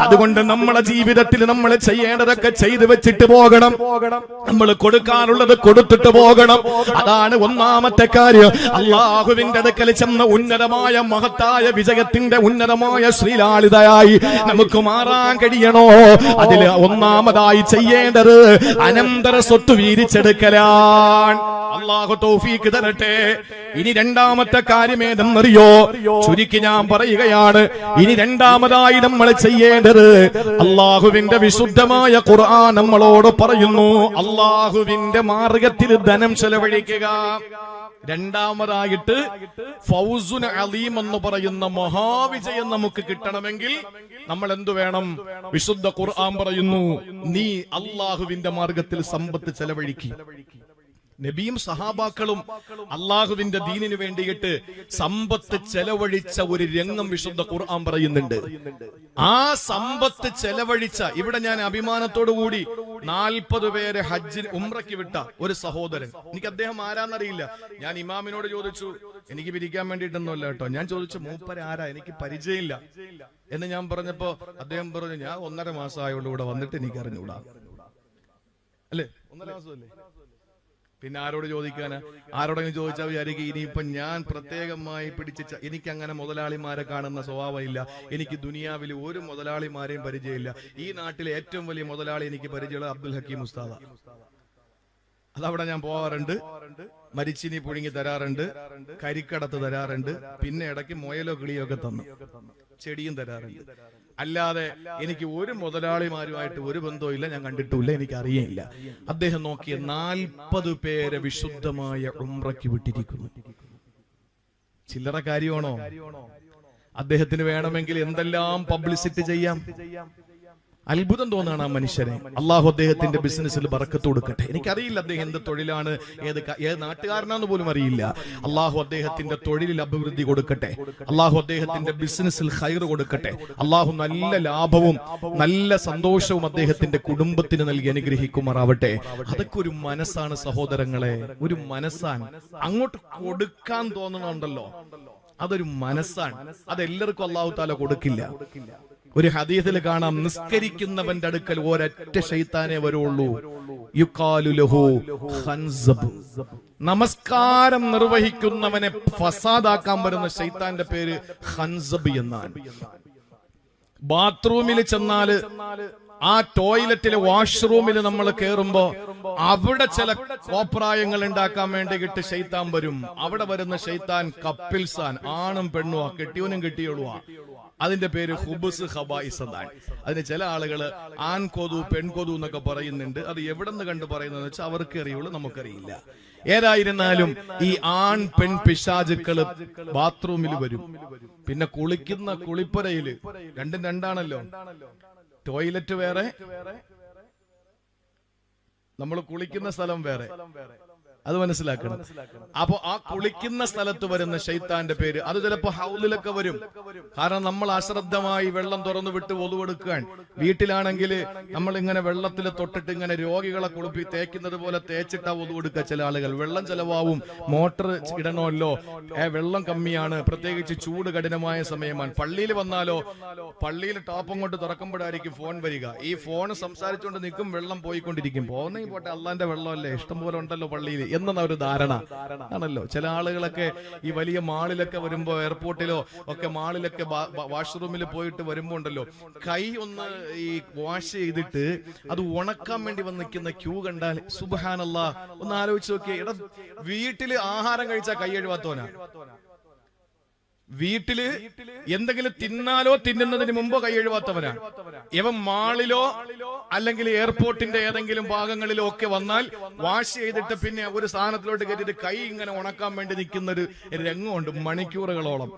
അതുകൊണ്ട് നമ്മളെ ജീവിതത്തിൽ നമ്മൾ ചെയ്യേണ്ടതൊക്കെ ചെയ്തു വെച്ചിട്ട് പോകണം. നമ്മൾ കൊടുക്കാനുള്ളത് കൊടുത്തിട്ട് പോകണം. അതാണ് ഒന്നാമത്തെ കാര്യം. അള്ളാഹുവിന്റെ അടുക്കൽ ചെന്ന ഉന്നതമായ മഹത്തായ വിജയത്തിന്റെ ഉന്നതമായ ശ്രീലാളിതയായി നമുക്ക് മാറാൻ കഴിയണോ? അതിൽ ഒന്നാമതായി ചെയ്യേണ്ടത് അനന്തര സ്വത്ത് വീതിച്ചെടുക്കലാണ്. അള്ളാഹു തൗഫീഖ് തരട്ടെ. ഇനി രണ്ടാമത്തെ കാര്യം ഏതെന്നറിയോ? ചുരുക്കി ഞാൻ പറയുകയാണ്. ഇനി രണ്ടാമതായി നമ്മൾ ചെയ്യേണ്ടത്, അള്ളാഹുവിന്റെ വിശുദ്ധമായ ഖുർആൻ നമ്മളോട് പറയുന്നു, അള്ളാഹുവിന്റെ മാർഗത്തിൽ ധനം ചെലവഴിക്കുക. രണ്ടാമതായിട്ട് ഫൗസുൻ അലീം എന്ന് പറയുന്ന മഹാവിജയം നമുക്ക് കിട്ടണമെങ്കിൽ നമ്മൾ എന്തു വേണം? വിശുദ്ധ ഖുർആൻ പറയുന്നു, നീ അള്ളാഹുവിന്റെ മാർഗത്തിൽ സമ്പത്ത് ചെലവഴിക്കുക. നബിയും സഹാബാക്കളും അള്ളാഹുവിന്റെ ദീനിനു വേണ്ടിയിട്ട് സമ്പത്ത് ചെലവഴിച്ച ഒരു രംഗം വിശുദ്ധ ഖുർആൻ പറയുന്നുണ്ട്. ആ സമ്പത്ത് ചെലവഴിച്ച, ഇവിടെ ഞാൻ അഭിമാനത്തോടുകൂടി 40 പേരെ ഹജ്ജിന് ഉംറയ്ക്ക് വിട്ട ഒരു സഹോദരൻ, എനിക്ക് അദ്ദേഹം ആരാന്നറിയില്ല. ഞാൻ ഇമാമിനോട് ചോദിച്ചു, എനിക്ക് പിരിക്കാൻ വേണ്ടിയിട്ടൊന്നുമല്ല കേട്ടോ, ഞാൻ ചോദിച്ചു മൂപ്പര് ആരാ, എനിക്ക് പരിചയമില്ല എന്ന് ഞാൻ പറഞ്ഞപ്പോ അദ്ദേഹം പറഞ്ഞു, ഞാൻ 1.5 മാസമായോണ്ട് ഇവിടെ വന്നിട്ട് എനിക്ക് അറിഞ്ഞൂടാ. അല്ലേ, 1.5 മാസമല്ലേ? പിന്നെ ആരോട് ചോദിക്കാന്? ആരോടെങ്കിലും ചോദിച്ചാൽ വിചാരിക്കും ഇനിയിപ്പൊ ഞാൻ പ്രത്യേകമായി പിടിച്ച, എനിക്ക് അങ്ങനെ മുതലാളിമാരെ കാണുന്ന സ്വഭാവമില്ല, എനിക്ക് ദുനിയാവിൽ ഒരു മുതലാളിമാരെയും പരിചയമില്ല. ഈ നാട്ടിലെ ഏറ്റവും വലിയ മുതലാളി എനിക്ക് പരിചയമുള്ള അബ്ദുൽ ഹക്കീം ഉസ്താദ. അതവിടെ ഞാൻ പോവാറുണ്ട്, മരിച്ചിനി പുഴുങ്ങി തരാറുണ്ട്, കരിക്കടത്ത് തരാറുണ്ട്, പിന്നെ ഇടയ്ക്ക് മുയലോ കിളിയോ ഒക്കെ തന്നു, ചെടിയും തരാറുണ്ട്. അല്ലാതെ എനിക്ക് ഒരു മുതലാളിമാരുമായിട്ട് ഒരു ബന്ധവുമില്ല, ഞാൻ കണ്ടിട്ടില്ല, എനിക്ക് അറിയില്ല. അദ്ദേഹം നോക്കിയ 40 പേരെ വിശുദ്ധമായ ഉംറയ്ക്ക് വിട്ടിരിക്കുന്നു. ചില്ലറ കാര്യമാണോ? അദ്ദേഹത്തിന് വേണമെങ്കിൽ എന്തെല്ലാം പബ്ലിസിറ്റി ചെയ്യാം. അത്ഭുതം തോന്നാണ് ആ മനുഷ്യനെ. അള്ളാഹു അദ്ദേഹത്തിന്റെ ബിസിനസ്സിൽ ബറക്കത്ത് കൊടുക്കട്ടെ. എനിക്കറിയില്ല അദ്ദേഹം എന്ത് തൊഴിലാണ്, ഏത് നാട്ടുകാരനാന്ന് പോലും അറിയില്ല. അള്ളാഹു അദ്ദേഹത്തിന്റെ തൊഴിലിൽ അഭിവൃദ്ധി കൊടുക്കട്ടെ. അള്ളാഹു അദ്ദേഹത്തിന്റെ ബിസിനസ്സിൽ ഖൈർ കൊടുക്കട്ടെ. അള്ളാഹു നല്ല ലാഭവും നല്ല സന്തോഷവും അദ്ദേഹത്തിന്റെ കുടുംബത്തിന് നൽകി അനുഗ്രഹിക്കുമാറാവട്ടെ. അതൊക്കെ ഒരു മനസ്സാണ് സഹോദരങ്ങളെ, ഒരു മനസ്സാണ്. അങ്ങോട്ട് കൊടുക്കാൻ തോന്നുന്നുണ്ടല്ലോ, അതൊരു മനസ്സാണ്. അതെല്ലാവർക്കും അള്ളാഹു താല കൊടുക്കില്ല. ഒരു ഹദീസിൽ കാണാം, നിസ്കരിക്കുന്നവന്റെ അടുക്കൽ ഒരൊറ്റ ശൈത്താനേ വരുള്ളൂ, യുഖാലു ലഹു ഖൻസബ്. നമസ്കാരം നിർവഹിക്കുന്നവനെ ഫസാദാക്കാൻ വരുന്ന ശൈത്താന്റെ പേര് ഖൻസബ് എന്നാണ്. ബാത്റൂമിൽ ചെന്നാല്, ആ ടോയ്ലറ്റിലെ വാഷ്റൂമിൽ നമ്മൾ കയറുമ്പോ അവിടെ ചില കോപ്രായങ്ങൾ ഉണ്ടാക്കാൻ വേണ്ടിയിട്ട് ശൈത്താൻ വരും. അവിടെ വരുന്ന ശൈത്താൻ കപ്പിൽസാൻ, ആണും പെണ്ണുവാ, കെട്ടിയവനും കെട്ടിയോളുവാ. അതിന്റെ പേര് ഹുബുസ് ഖബായിസ് എന്നാണ്. അതിന് ചില ആളുകള് ആൺകൊതു പെൺകൊതു എന്നൊക്കെ പറയുന്നുണ്ട്. അത് എവിടെ നിന്ന് കണ്ടു പറയുന്നതെന്ന് വെച്ചാൽ അവർക്ക് അറിയുള്ളൂ, നമുക്കറിയില്ല. ഏതായിരുന്നാലും ഈ ആൺ പെൺ പിശാചുക്കള് ബാത്റൂമിൽ വരും. പിന്നെ കുളിക്കുന്ന കുളിപ്പുരയില് രണ്ടും രണ്ടാണല്ലോ. ടോയ്ലറ്റ് വേറെ, നമ്മൾ കുളിക്കുന്ന സ്ഥലം വേറെ. അത് മനസ്സിലാക്കണം. അപ്പൊ ആ കുളിക്കുന്ന സ്ഥലത്ത് വരുന്ന ശൈത്താന്റെ പേര്, അത് ചിലപ്പോ ഹൗലിലൊക്കെ വരും. കാരണം നമ്മൾ അശ്രദ്ധമായി വെള്ളം തുറന്നു വിട്ട് ഒതുവെടുക്കാൻ. വീട്ടിലാണെങ്കിൽ നമ്മൾ ഇങ്ങനെ വെള്ളത്തിൽ തൊട്ടിട്ട് ഇങ്ങനെ രോഗികളെ കുളിപ്പി തേക്കുന്നത് പോലെ തേച്ചിട്ടാ ഒതുവെടുക്കുക. ചില ആളുകൾ വെള്ളം ചെലവാവും, മോട്ടർ ഇടണമല്ലോ, വെള്ളം കമ്മിയാണ്, പ്രത്യേകിച്ച് ചൂട് കഠിനമായ സമയമാണ്. പള്ളിയിൽ വന്നാലോ, പള്ളിയിൽ ടാപ്പ് അങ്ങോട്ട് തുറക്കുമ്പോഴായിരിക്കും ഫോൺ വരിക. ഈ ഫോൺ സംസാരിച്ചുകൊണ്ട് നിൽക്കും, വെള്ളം പോയിക്കൊണ്ടിരിക്കും. പോകുന്നെങ്കിൽ പോട്ടെ, അള്ളാന്റെ വെള്ളമല്ലേ, ഇഷ്ടം പോലെ ഉണ്ടല്ലോ പള്ളിയിൽ എന്ന ഒരു ധാരണ ആണല്ലോ. ചില ആളുകളൊക്കെ ഈ വലിയ മാളിലൊക്കെ വരുമ്പോ, എയർപോർട്ടിലോ ഒക്കെ മാളിലൊക്കെ വാഷ്റൂമിൽ പോയിട്ട് വരുമ്പോ ഉണ്ടല്ലോ, കൈ ഒന്ന് ഈ വാഷ് ചെയ്തിട്ട് അത് ഉണക്കാൻ വേണ്ടി വന്ന് നിൽക്കുന്ന ക്യൂ കണ്ടാൽ സുബ്ഹാനല്ലാഹ്, ഒന്ന് ആലോചിച്ച് നോക്കിയേ. എടാ, വീട്ടില് ആഹാരം കഴിച്ചാൽ കൈ എഴുവാത്തോനാ, വീട്ടില് എന്തെങ്കിലും തിന്നാലോ തിന്നുന്നതിന് മുമ്പോ കൈ എഴുവാത്തവനാണ്. ഇവൻ മാളിലോ അല്ലെങ്കിൽ എയർപോർട്ടിന്റെ ഏതെങ്കിലും ഭാഗങ്ങളിലോ ഒക്കെ വന്നാൽ വാഷ് ചെയ്തിട്ട് പിന്നെ ഒരു സാധനത്തിലോട്ട് കയറ്റിട്ട് കൈ ഇങ്ങനെ ഉണക്കാൻ വേണ്ടി നിൽക്കുന്ന ഒരു രംഗമുണ്ട് മണിക്കൂറുകളോളം.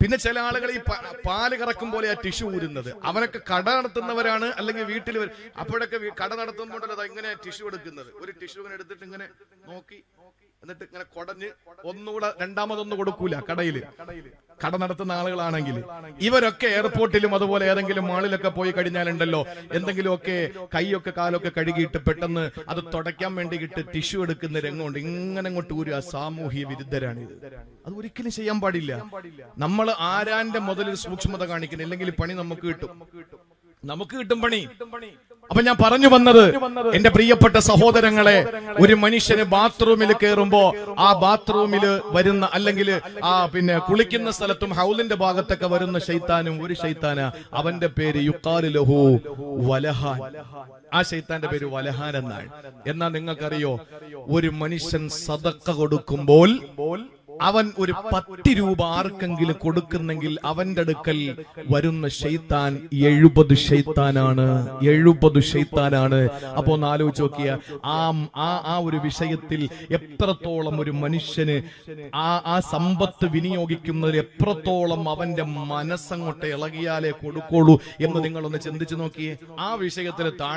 പിന്നെ ചില ആളുകൾ ഈ പാല് കറക്കും പോലെ ആ ടിഷ്യൂ ഊരുന്നത്, അവനൊക്കെ കട നടത്തുന്നവരാണ്. അല്ലെങ്കിൽ വീട്ടിൽ അപ്പോഴൊക്കെ കട നടത്തുമ്പോഴല്ലോ ഇങ്ങനെ ടിഷ്യൂ എടുക്കുന്നത്. ഒരു ടിഷ്യൂ ഇങ്ങനെ എടുത്തിട്ട് ഇങ്ങനെ നോക്കി, എന്നിട്ട് ഇങ്ങനെ കൊടഞ്ഞ് ഒന്നുകൂടെ രണ്ടാമതൊന്നും കൊടുക്കൂല. കടയില് കട നടത്തുന്ന ആളുകളാണെങ്കിൽ ഇവരൊക്കെ എയർപോർട്ടിലും അതുപോലെ ഏതെങ്കിലും മാളിലൊക്കെ പോയി കഴിഞ്ഞാലുണ്ടല്ലോ, എന്തെങ്കിലുമൊക്കെ കൈയൊക്കെ കാലൊക്കെ കഴുകിയിട്ട് പെട്ടെന്ന് അത് തുടയ്ക്കാൻ വേണ്ടിയിട്ട് ടിഷ്യൂ എടുക്കുന്ന രംഗമുണ്ട്. ഇങ്ങനെ അങ്ങോട്ട് ഒരു സാമൂഹ്യ വിരുദ്ധരാണിത്. അത് ഒരിക്കലും ചെയ്യാൻ പാടില്ല. നമ്മൾ ആരാന്റെ മുതലിൽ സൂക്ഷ്മത കാണിക്കണം, ഇല്ലെങ്കിൽ പണി നമുക്ക് കിട്ടും പണി. അപ്പൊ ഞാൻ പറഞ്ഞു വന്നത്, എന്റെ പ്രിയപ്പെട്ട സഹോദരങ്ങളെ, ഒരു മനുഷ്യന് ബാത്റൂമിൽ കയറുമ്പോ ആ ബാത്റൂമിൽ വരുന്ന, അല്ലെങ്കിൽ ആ പിന്നെ കുളിക്കുന്ന സ്ഥലത്തും ഹൗലിന്റെ ഭാഗത്തൊക്കെ വരുന്ന ശൈത്താനും ഒരു ശൈത്താന, അവന്റെ പേര് യുഖാലു ലഹു വലഹാൻ. ആ ശൈത്താന്റെ പേര് വലഹാൻ എന്നാണ്. എന്നാൽ നിങ്ങൾക്കറിയോ, ഒരു മനുഷ്യൻ സദഖ കൊടുക്കുമ്പോൾ അവൻ ഒരു 10 രൂപ ആർക്കെങ്കിലും കൊടുക്കുന്നെങ്കിൽ അവന്റെ അടുക്കൽ വരുന്ന ശൈത്താൻ 70 ശൈത്താനാണ്. 70 ശൈത്താനാണ്. അപ്പൊ ഒന്ന് ആലോചിച്ച് നോക്കിയ ആ ഒരു വിഷയത്തിൽ എത്രത്തോളം ഒരു മനുഷ്യന് ആ സമ്പത്ത് വിനിയോഗിക്കുന്നതിൽ എത്രത്തോളം അവന്റെ മനസ്സങ്ങോട്ട് ഇളകിയാലേ കൊടുക്കുള്ളൂ എന്ന് നിങ്ങളൊന്ന് ചിന്തിച്ചു നോക്കിയേ. ആ വിഷയത്തിൽ താഴെ